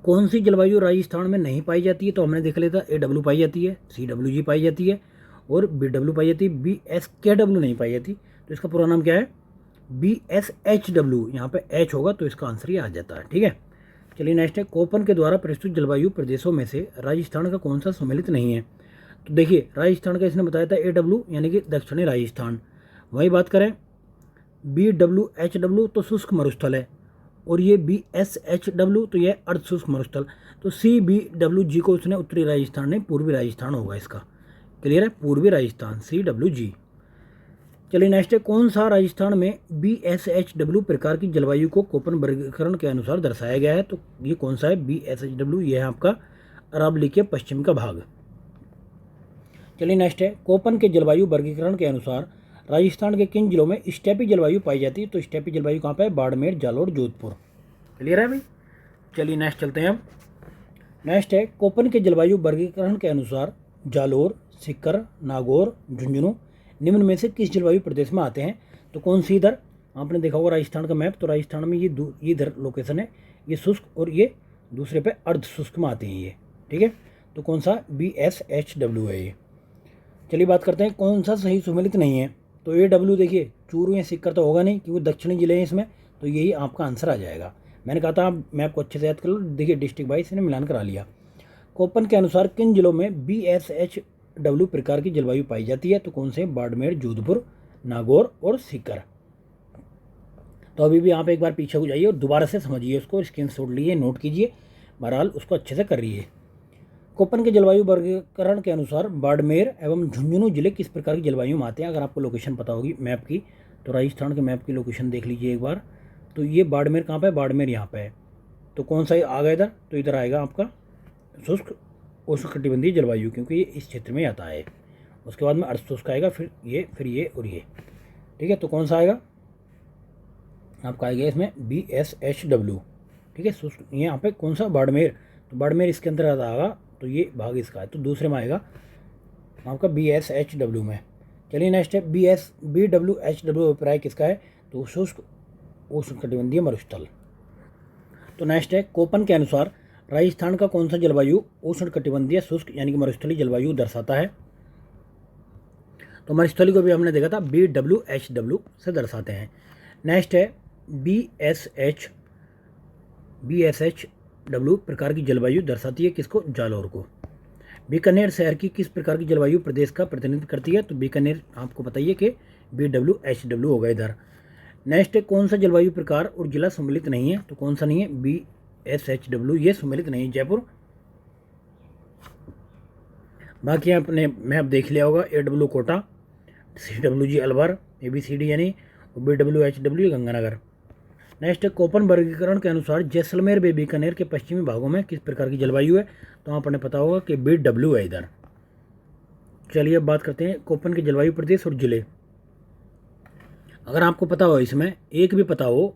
कौन सी जलवायु राजस्थान में नहीं पाई जाती है? तो हमने देख लिया था AW पाई जाती है, CWG पाई जाती है और BW पाई जाती है, BSKW नहीं पाई जाती। तो इसका पूरा नाम क्या है? BSHW। यहाँ पे H होगा तो इसका आंसर ये आ जाता है। ठीक है, चलिए नेक्स्ट है, कोपन के द्वारा प्रस्तुत जलवायु प्रदेशों में से राजस्थान का कौन सा सम्मिलित नहीं है? तो देखिए राजस्थान का इसने बताया था AW यानी कि दक्षिणी राजस्थान। वही बात करें BWHW तो शुष्क मरुस्थल है, और ये BSHW तो यह अर्ध शुष्क मरुस्थल। तो CBWG को उसने उत्तरी राजस्थान नहीं, पूर्वी राजस्थान होगा इसका। क्लियर है, पूर्वी राजस्थान CWG। चलिए नेक्स्ट है, कौन सा राजस्थान में BSHW प्रकार की जलवायु को कोपन वर्गीकरण के अनुसार दर्शाया गया है? तो ये कौन सा है BSHW? ये है आपका अरावली के पश्चिम का भाग। चलिए नेक्स्ट है, कोपन के जलवायु वर्गीकरण के अनुसार राजस्थान के किन जिलों में स्टेपी जलवायु पाई जाती है? तो स्टेपी जलवायु कहाँ पे है? बाड़मेर, जालोर, जोधपुर। क्लियर है भाई। चलिए नेक्स्ट चलते हैं अब। नेक्स्ट है, कोपन के जलवायु वर्गीकरण के अनुसार जालोर, सीकर, नागौर, झुंझुनू निम्न में से किस जलवायु प्रदेश में आते हैं? तो कौन सी? इधर आपने देखा होगा राजस्थान का मैप, तो राजस्थान में ये इधर लोकेशन है, ये शुष्क और ये दूसरे पे अर्ध शुष्क में आते हैं ये। ठीक है, तो कौन सा? BSHW है ये। चलिए बात करते हैं कौन सा सही सुमेलित नहीं है? तो AW देखिए चूरू या सीकर तो होगा नहीं क्योंकि दक्षिणी जिले हैं इसमें, तो यही आपका आंसर आ जाएगा। मैंने कहा था आप मैप को अच्छे से याद कर लो। देखिए डिस्ट्रिक्ट वाइज ने मिलान करा लिया। कोपन के अनुसार किन जिलों में BSHW प्रकार की जलवायु पाई जाती है? तो कौन से? बाड़मेर, जोधपुर, नागौर और सीकर। तो अभी भी आप एक बार पीछे हो जाइए और दोबारा से समझिए उसको, स्क्रीनशॉट लिए, नोट कीजिए, बहरहाल उसको अच्छे से कर रही है। कोपन के जलवायु वर्गीकरण के अनुसार बाड़मेर एवं झुंझुनू जिले किस प्रकार की जलवायु में आते हैं? अगर आपको लोकेशन पता होगी मैप की, तो राजस्थान के मैप की लोकेशन देख लीजिए एक बार। तो ये बाड़मेर कहाँ पे है? बाड़मेर यहाँ पे है। तो कौन सा आ गया इधर? तो इधर आएगा आपका शुष्क उष्णकटिबंधीय जलवायु, क्योंकि ये इस क्षेत्र में आता है। उसके बाद में अर्ध शुष्क आएगा, फिर ये और ये। ठीक है, तो कौन सा आएगा आपका? आएगा इसमें BSHW। ठीक है, शुष्क यहाँ पे कौन सा? बाड़मेर। तो बाड़मेर इसके अंदर आएगा, तो ये भाग इसका है, तो दूसरे में आएगा आपका BSHW में। चलिए नेक्स्ट है, BWHW अभिप्राय किसका है? तो शुष्क उष्णकटिबंधीय मरुस्थल। तो नेक्स्ट है, कोपन के अनुसार राजस्थान का कौन सा जलवायु उष्णकटिबंधीय शुष्क यानी कि मरुस्थलीय जलवायु दर्शाता है? तो मरुस्थली को भी हमने देखा था BWHW से दर्शाते हैं। नेक्स्ट है, BSHW प्रकार की जलवायु दर्शाती है किसको? जालोर को। बीकानेर शहर की किस प्रकार की जलवायु प्रदेश का प्रतिनिधित्व करती है? तो बीकानेर आपको बताइए कि BWHW होगा इधर। नेक्स्ट है, कौन सा जलवायु प्रकार और जिला सम्मिलित नहीं है? तो कौन सा नहीं है? BSHW ये सम्मिलित नहीं है, जयपुर। बाकी आपने मैप देख लिया होगा, AW Kota, CWG Alwar, ABCD यानी, और BWHW गंगानगर। नेक्स्ट है, कोपन वर्गीकरण के अनुसार जैसलमेर व बीकानेर के पश्चिमी भागों में किस प्रकार की जलवायु है? तो आपने पता होगा कि BW है इधर। चलिए अब बात करते हैं कोपन के जलवायु प्रदेश और जिले। अगर आपको पता हो, इसमें एक भी पता हो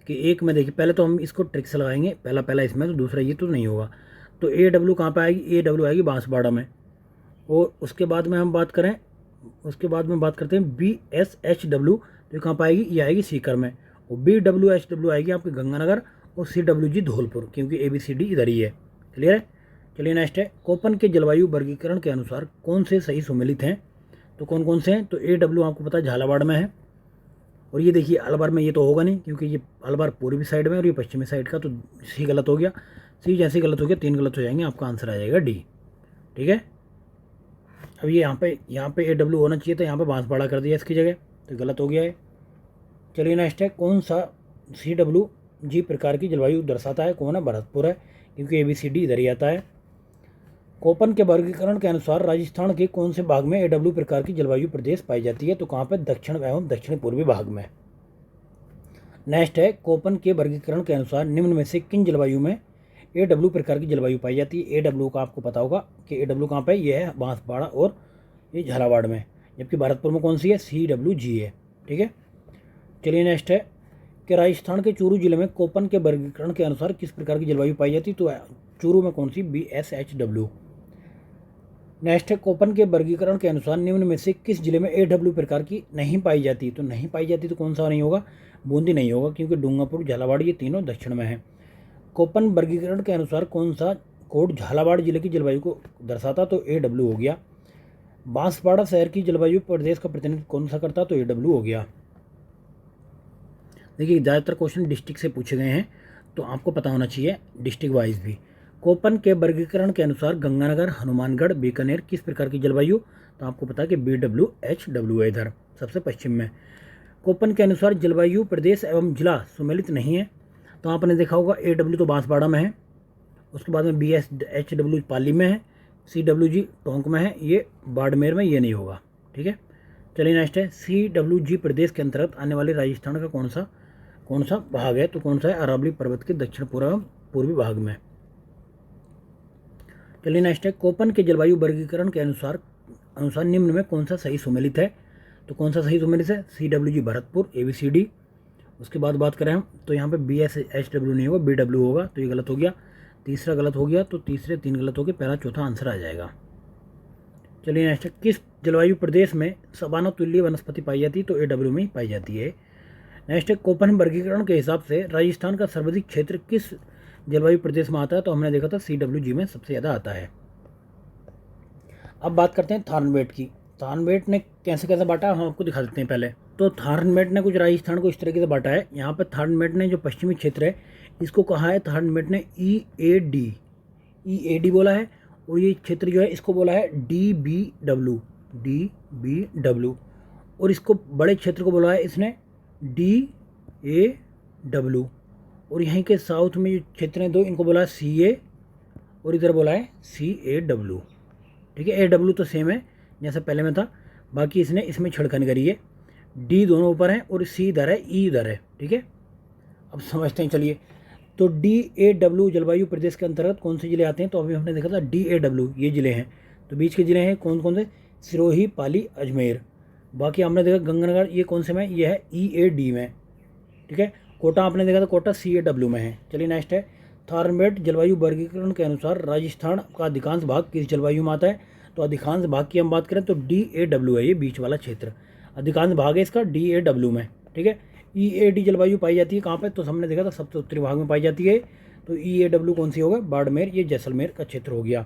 कि एक में देखिए, पहले तो हम इसको ट्रिक से लगाएंगे, पहला इसमें, तो दूसरा ये तो नहीं होगा। तो AW कहाँ पर आएगी? AW आएगी बांसवाड़ा में। और उसके बाद में हम बात करें, उसके बाद में बात करते हैं BSHW, तो कहाँ पर आएगी? ये आएगी सीकर में। और BWHW आएगी आपके गंगानगर, और CWG धौलपुर, क्योंकि ABCD इधर ही है। क्लियर है। चलिए नेक्स्ट है, कोपन के जलवायु वर्गीकरण के अनुसार कौन से सही सुमेलित हैं? तो कौन कौन से हैं? तो AW आपको पता है झालावाड़ में है, और ये देखिए अलवर में ये तो होगा नहीं, क्योंकि ये अलवर पूर्वी साइड में और ये पश्चिमी साइड का, तो C गलत हो गया। C जैसे गलत हो गया, 3 गलत हो जाएंगे, आपका आंसर आ जाएगा D। ठीक है, अब ये यहाँ पे AW होना चाहिए था, यहाँ पे बांसवाड़ा कर दिया इसकी जगह, तो गलत हो गया है। चलिए नेक्स्ट है, कौन सा CWG प्रकार की जलवायु दर्शाता है? कौन है? भरतपुर है, क्योंकि ABCD इधर ही आता है। कोपन के वर्गीकरण के अनुसार राजस्थान के कौन से भाग में AW प्रकार की जलवायु प्रदेश पाई जाती है? तो कहाँ पर? दक्षिण एवं दक्षिण पूर्वी भाग में। नेक्स्ट है, कोपन के वर्गीकरण के अनुसार निम्न में से किन जलवायु में AW प्रकार की जलवायु पाई जाती है? AW का आपको पता होगा कि AW कहाँ पर? ये है बांसवाड़ा और ये झालावाड़ में, जबकि भरतपुर में कौन सी है? CWG है। ठीक है, चलिए नेक्स्ट है कि राजस्थान के चूरू जिले में कोपन के वर्गीकरण के अनुसार किस प्रकार की जलवायु पाई जाती है? तो चूरू में कौन सी? BSHW। नेक्स्ट है, कोपन के वर्गीकरण के अनुसार निम्न में से किस जिले में AW प्रकार की नहीं पाई जाती? तो नहीं पाई जाती तो कौन सा नहीं होगा? बूंदी नहीं होगा, क्योंकि डूंगरपुर, झालावाड़ ये तीनों दक्षिण में है। कोपन वर्गीकरण के अनुसार कौन सा कोड झालावाड़ जिले की जलवायु को दर्शाता? तो AW हो गया। बांसवाड़ा शहर की जलवायु प्रदेश का प्रतिनिधित्व कौन सा करता? तो AW हो गया। देखिए ज़्यादातर क्वेश्चन डिस्ट्रिक्ट से पूछे गए हैं, तो आपको पता होना चाहिए डिस्ट्रिक्ट वाइज भी। कोपन के वर्गीकरण के अनुसार गंगानगर, हनुमानगढ़, बीकानेर किस प्रकार की जलवायु? तो आपको पता है कि BWHW है इधर सबसे पश्चिम में। कोपन के अनुसार जलवायु प्रदेश एवं जिला सुमेलित नहीं है। तो आपने देखा होगा AW तो बांसवाड़ा में है, उसके बाद में BSHW पाली में है, CWG टोंक में है, ये बाड़मेर में ये नहीं होगा। ठीक है, चलिए नेक्स्ट है CWG प्रदेश के अंतर्गत आने वाले राजस्थान का कौन सा भाग है? तो कौन सा है? अरावली पर्वत के दक्षिण पूर्वी भाग में। चलिए नेक्स्ट है कोपन के जलवायु वर्गीकरण के अनुसार निम्न में कौन सा सही सुमेलित है? तो कौन सा सही सुमेलित है? CWG Bharatpur ABCD। उसके बाद बात करें हम तो यहाँ पे BSHW नहीं होगा, BW होगा, तो ये गलत हो गया। तीसरा गलत हो गया, तो तीसरे 3 गलत हो गए, पहला चौथा आंसर आ जाएगा। चलिए नेक्स्ट, किस जलवायु प्रदेश में सबाना तुल्य वनस्पति पाई जाती है? तो AW में ही पाई जाती है। नेक्स्ट है कोपन वर्गीकरण के हिसाब से राजस्थान का सर्वाधिक क्षेत्र किस जलवायु प्रदेश में आता है? तो हमने देखा था CWG में सबसे ज़्यादा आता है। अब बात करते हैं थारनमेट की। थारनमेट ने कैसे बांटा हम आपको दिखा देते हैं पहले। तो थारनमेट ने कुछ राजस्थान को इस तरीके से बांटा है। यहाँ पर थारनमेट ने जो पश्चिमी क्षेत्र है इसको कहा है थारनमेट ने EAD बोला है, और ये क्षेत्र जो है इसको बोला है DBW, और इसको बड़े क्षेत्र को बोला है इसने DAW, और यहीं के साउथ में जो क्षेत्र हैं दो इनको बोला है CA, और इधर बोला है CAW। ठीक है, AW तो सेम है जैसा पहले में था, बाकी इसने इसमें छड़कन करी है। D दोनों ऊपर हैं और C इधर है, E इधर है। ठीक है, अब समझते हैं चलिए। तो DAW जलवायु प्रदेश के अंतर्गत कौन से जिले आते हैं? तो अभी हमने देखा था DAW ये जिले हैं, तो बीच के जिले हैं कौन कौन से? सिरोही, पाली, अजमेर। बाकी हमने देखा गंगानगर ये कौन से में? ये है EAD में। ठीक है, कोटा आपने देखा था, कोटा CAW में है। चलिए नेक्स्ट है थारनमेट जलवायु वर्गीकरण के अनुसार राजस्थान का अधिकांश भाग किस जलवायु में आता है? तो अधिकांश भाग की हम बात करें तो DAW है, ये बीच वाला क्षेत्र अधिकांश भाग है इसका DAW में। ठीक है, EAD जलवायु पाई जाती है कहाँ पे? तो हमने देखा था सबसे उत्तरी भाग में पाई जाती है। तो EAW कौन सी होगा? बाड़मेर, ये जैसलमेर का क्षेत्र हो गया।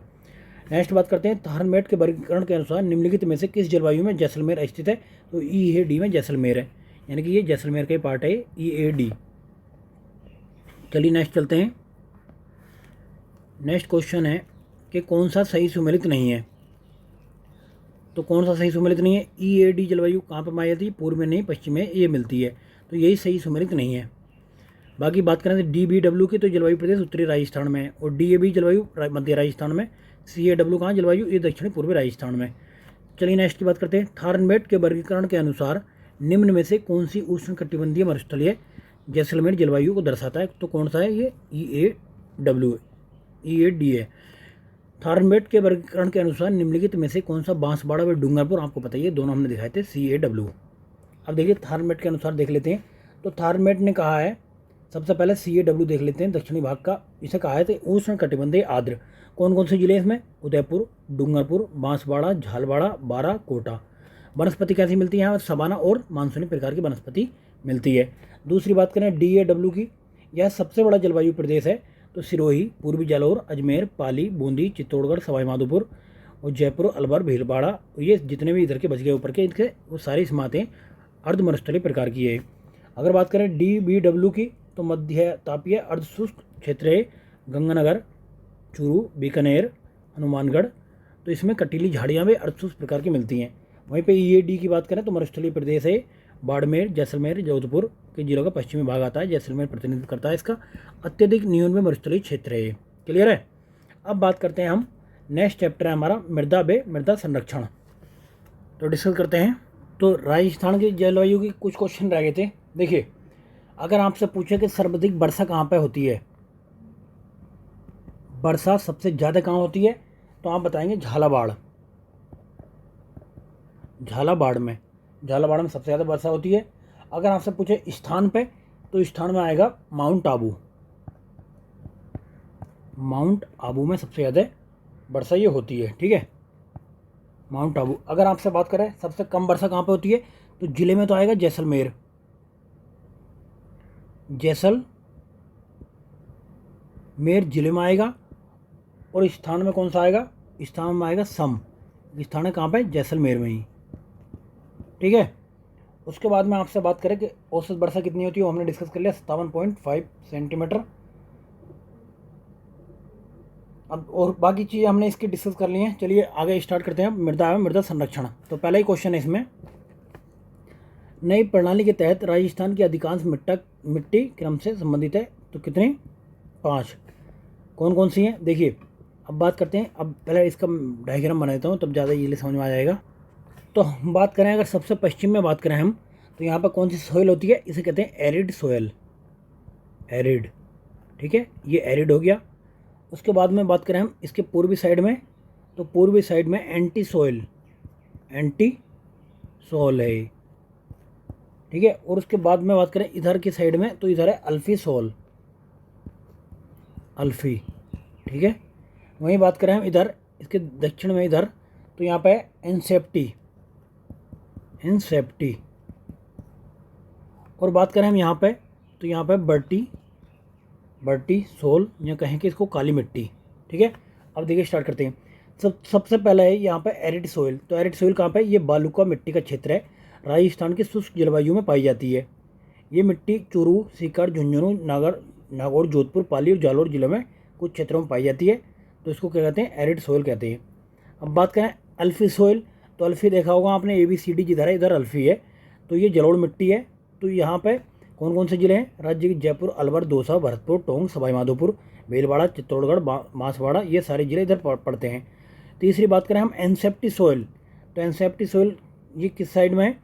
नेक्स्ट बात करते हैं थारनमेट के वर्गीकरण के अनुसार निम्नलिखित में से किस जलवायु में जैसलमेर स्थित है? तो EAD में जैसलमेर है, यानी कि ये जैसलमेर का पार्ट है EAD। चलिए नेक्स्ट चलते हैं। नेक्स्ट क्वेश्चन है कि कौन सा सही सुमेलित नहीं है? तो कौन सा सही सुमेलित नहीं है? EAD जलवायु कहाँ पर पाई जाती है? पूर्व में नहीं, पश्चिम में ये मिलती है, तो यही सही सुमेलित नहीं है। बाकी बात करें तो DBW की, तो जलवायु प्रदेश उत्तरी राजस्थान में है, और DAB जलवायु मध्य राजस्थान में, CAW कहाँ जलवायु? ये दक्षिणी पूर्वी राजस्थान में। चलिए नेक्स्ट की बात करते हैं। थारनमेट के वर्गीकरण के अनुसार निम्न में से कौन सी उष्णकटिबंधीय मरुस्थलीय जैसलमेर जलवायु को दर्शाता है? तो कौन सा है? ये EAD है। थारनमेट के वर्गीकरण के अनुसार निम्नलिखित में से कौन सा बांसवाड़ा व डूंगरपुर? आपको पता ही है, दोनों हमने दिखाए थे CAW। अब देखिए थारनमेट के अनुसार देख लेते हैं। तो थारनमेट ने कहा है, सबसे पहले CAW देख लेते हैं दक्षिणी भाग का। इसे कहा है तो उष्णकटिबंधीय आर्द्र। कौन कौन से जिले इसमें? उदयपुर, डूंगरपुर, बांसवाड़ा, झालवाड़ा, बारा, कोटा। वनस्पति कैसी मिलती है यहाँ? सबाना और मानसूनी प्रकार की वनस्पति मिलती है। दूसरी बात करें DAW की, यह सबसे बड़ा जलवायु प्रदेश है। तो सिरोही, पूर्वी जालौर, अजमेर, पाली, बूंदी, चित्तौड़गढ़, सवाई माधोपुर और जयपुर, अलवर, भीलवाड़ा, ये जितने भी इधर के बच गए ऊपर के, इनके वो सारी समातें अर्ध मरुस्थलीय प्रकार की है। अगर बात करें DBW की, तो मध्य तापीय अर्ध शुष्क क्षेत्र है, गंगानगर, चूरू, बीकानेर, हनुमानगढ़। तो इसमें कटीली झाड़ियाँ भी अर्ध शुष्क प्रकार की मिलती हैं। वहीं पे EAD की बात करें तो मरुस्थलीय प्रदेश है, बाड़मेर, जैसलमेर, जोधपुर के जिलों का पश्चिमी भाग आता है। जैसलमेर प्रतिनिधित्व करता है इसका। अत्यधिक न्यूनतम मरुस्थलीय क्षेत्र है। क्लियर है? अब बात करते हैं हम, नेक्स्ट चैप्टर है हमारा मृदा संरक्षण। तो डिस्कस करते हैं। तो राजस्थान की जलवायु की कुछ क्वेश्चन रह गए थे। देखिए, अगर आपसे पूछे कि सर्वाधिक वर्षा कहाँ पर होती है, वर्षा सबसे ज़्यादा कहाँ होती है, तो आप बताएंगे झालावाड़ में। झालावाड़ में सबसे ज़्यादा वर्षा होती है। अगर आपसे पूछे स्थान पे, तो स्थान में आएगा माउंट आबू में सबसे ज़्यादा वर्षा ये होती है। ठीक है, माउंट आबू। अगर आपसे बात करें सबसे कम वर्षा कहाँ पे होती है, तो जिले में तो आएगा जैसलमेर जिले में आएगा। और स्थान में कौन सा आएगा? स्थान में आएगा सम। स्थान है कहाँ पे? जैसलमेर में ही। ठीक है, उसके बाद में आपसे बात करें कि औसत वर्षा कितनी होती है, वो हमने डिस्कस कर लिया 57.5 सेंटीमीटर। अब और बाकी चीज़ें हमने इसकी डिस्कस कर ली हैं। चलिए आगे स्टार्ट करते हैं। मृदा एवं मृदा संरक्षण। तो पहला ही क्वेश्चन है इसमें, नई प्रणाली के तहत राजस्थान की अधिकांश मिट्टी क्रम से संबंधित है, तो कितनी? 5। कौन कौन सी हैं देखिए। अब बात करते हैं, अब पहले इसका डायग्राम बना देता हूँ तब ज़्यादा ये समझ में आ जाएगा। तो हम बात करें अगर सबसे पश्चिम में बात करें हम, तो यहाँ पर कौन सी सोइल होती है? इसे कहते हैं एरिड सोइल, एरिड। ठीक है, ये एरिड हो गया। उसके बाद में बात करें हम इसके पूर्वी साइड में, तो पूर्वी साइड में एंटी सोइल, एंटी सोल है। ठीक है, और उसके बाद में बात करें इधर की साइड में, तो इधर है अल्फी सोल, अल्फी। ठीक है, वहीं बात करें हम इधर इसके दक्षिण में इधर, तो यहाँ पे इंसेप्टी, इंसेप्टी। और बात करें हम यहाँ पे, तो यहाँ पे बर्टी, बर्टी सोल, या कहें कि इसको काली मिट्टी। ठीक है, अब देखिए स्टार्ट करते हैं। सबसे पहला है यहाँ पे एरिड सोइल। तो एरिड सोइल कहाँ पे? ये बालुका मिट्टी का क्षेत्र है, राजस्थान की शुष्क जलवायु में पाई जाती है। ये मिट्टी चूरू, सीकर, झुंझुनू, नागौर, जोधपुर, पाली और जालौर जिलों में कुछ क्षेत्रों में पाई जाती है। तो इसको क्या कहते हैं? एरिड सोइल कहते हैं। अब बात करें अल्फी सोइल, तो अल्फी देखा होगा आपने, ABCD जिधर है इधर अल्फी है, तो ये जलोढ़ मिट्टी है। तो यहाँ पे कौन कौन से जिले हैं? राज्य के जयपुर, अलवर, दौसा, भरतपुर, टोंक, सवाई माधोपुर, भीलवाड़ा, चित्तौड़गढ़, बांसवाड़ा, ये सारे जिले इधर पड़ते हैं। तीसरी बात करें हम एनसेप्टी सोइल, तो एनसेप्टी सोइल ये किस साइड में है?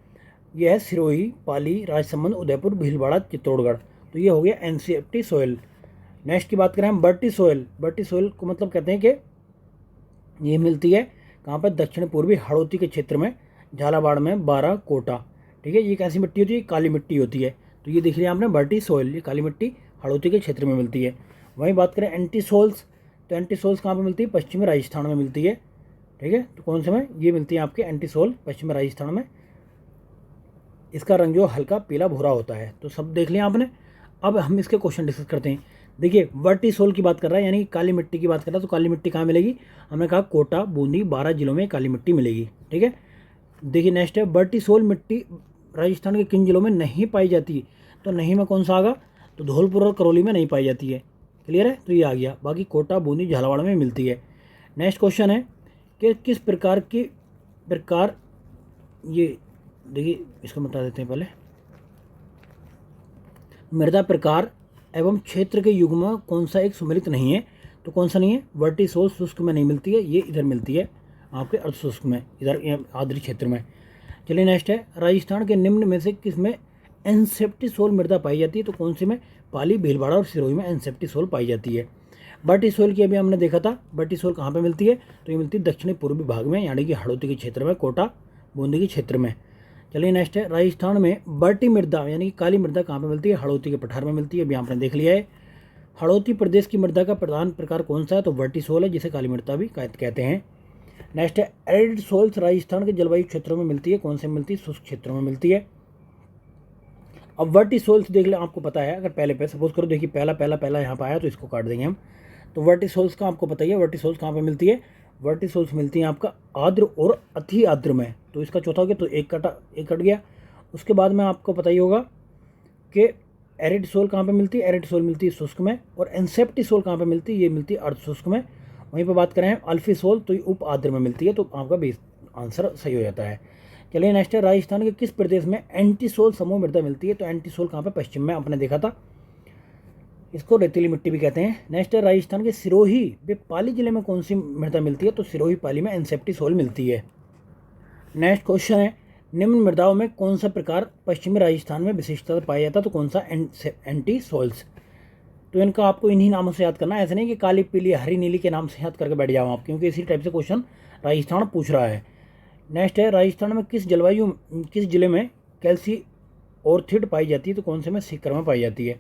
यह है सिरोही, पाली, राजसमंद, उदयपुर, भीलवाड़ा, चित्तौड़गढ़। तो ये हो गया एनसेप्टी सोइल। नेक्स्ट की बात करें हम बर्टी सोइल। बर्टी सोइल को मतलब कहते हैं कि ये मिलती है कहाँ पर? दक्षिण पूर्वी हाड़ौती के क्षेत्र में, झालावाड़ में, बारा, कोटा। ठीक है, ये कैसी मिट्टी होती है? काली मिट्टी होती है। तो ये देख लिया आपने बर्टी सोइल, ये काली मिट्टी हाड़ौती के क्षेत्र में मिलती है। वहीं बात करें एंटी सोल्स, तो एंटी सोल्स कहाँ पर मिलती है? पश्चिमी राजस्थान में मिलती है। ठीक है, तो कौन से में? ये मिलती है आपके एंटी सोल पश्चिमी राजस्थान में। इसका रंग जो हल्का पीला भूरा होता है। तो सब देख लिया आपने। अब हम इसके क्वेश्चन डिस्कस करते हैं। देखिए वर्टिसोल की बात कर रहा है, यानी काली मिट्टी की बात कर रहा है। तो काली मिट्टी कहाँ मिलेगी? हमने कहा कोटा, बूंदी, 12 जिलों में काली मिट्टी मिलेगी। ठीक है, देखिए नेक्स्ट है वर्टिसोल मिट्टी राजस्थान के किन जिलों में नहीं पाई जाती? तो नहीं में कौन सा आगा? तो धौलपुर और करौली में नहीं पाई जाती है। क्लियर है, तो ये आ गया। बाकी कोटा, बूंदी, झालावाड़ में मिलती है। नेक्स्ट क्वेश्चन है कि किस प्रकार ये देखिए इसको बता देते हैं पहले। मृदा प्रकार एवं क्षेत्र के युग में कौन सा एक सम्मिलित नहीं है? तो कौन सा नहीं है? वर्टिसोल शुष्क में नहीं मिलती है, ये इधर मिलती है आपके अर्ध शुष्क में, इधर आर्द्र क्षेत्र में। चलिए नेक्स्ट है राजस्थान के निम्न में से किस में एनसेप्टिसोल मृदा पाई जाती है? तो कौन सी में? पाली, भीलवाड़ा और सिरोही में एनसेप्टिसोल पाई जाती है। वर्टिसोल की अभी हमने देखा था, वर्टिसोल कहाँ पे मिलती है? तो ये मिलती है दक्षिणी पूर्वी भाग में, यानी कि हाड़ौती के क्षेत्र में, कोटा, बूंदी के क्षेत्र में। चलिए नेक्स्ट है राजस्थान में बर्टी मृदा यानी कि काली मृदा कहाँ पे मिलती है? हाड़ौती के पठार में मिलती है, अभी आपने देख लिया है। हाड़ौती प्रदेश की मृदा का प्रधान प्रकार कौन सा है? तो वर्टिसोल है, जिसे काली मृदा भी कहते हैं। नेक्स्ट है एरिड सोल्स राजस्थान के जलवायु क्षेत्रों में मिलती है, कौन से मिलती है? शुष्क क्षेत्रों में मिलती है। अब वर्टिसोल्स देख ले, आपको पता है, अगर पहले पे सपोज करो, देखिए पहला यहाँ पर आया तो इसको काट देंगे हम। तो वर्टिसोल्स का आपको पता ही है, वर्टिसोल्स कहाँ पे मिलती है? वर्टिसोल्स मिलती है आपका आर्द्र और अति आर्द्र में। तो इसका चौथा हो गया, तो एक कट गया। उसके बाद में आपको पता ही होगा कि एरिड सोल कहाँ पे मिलती है? एरिड सोल मिलती है शुष्क में। और एनसेप्टिसोल कहाँ पे मिलती है? ये मिलती है अर्ध शुष्क में। वहीं पर बात करें अल्फी सोल, तो ये उप आर्द्र में मिलती है। तो आपका बेस आंसर सही हो जाता है। चलिए नेक्स्ट है राजस्थान के किस प्रदेश में एंटीसोल समूह मृदा मिलती है? तो एंटीसोल कहाँ पे? पश्चिम में, आपने देखा था। इसको रेतीली मिट्टी भी कहते हैं। नेक्स्ट है राजस्थान के सिरोही व पाली जिले में कौन सी मृदा मिलती है? तो सिरोही, पाली में एनसेप्टिसोल मिलती है। नेक्स्ट क्वेश्चन है निम्न मृदाओं में कौन सा प्रकार पश्चिमी राजस्थान में विशिष्टता पाया जाता है? तो कौन सा? एंटीसोल्स। तो इनका आपको इन्हीं नामों से याद करना है, ऐसे नहीं कि काली, पीली, हरी, नीली के नाम से याद करके बैठ जाओ आप, क्योंकि इसी टाइप से क्वेश्चन राजस्थान पूछ रहा है। नेक्स्ट है राजस्थान में किस जिले में कैल्सी ऑर्थिड पाई जाती है? तो कौन से में? सीकर में पाई जाती है।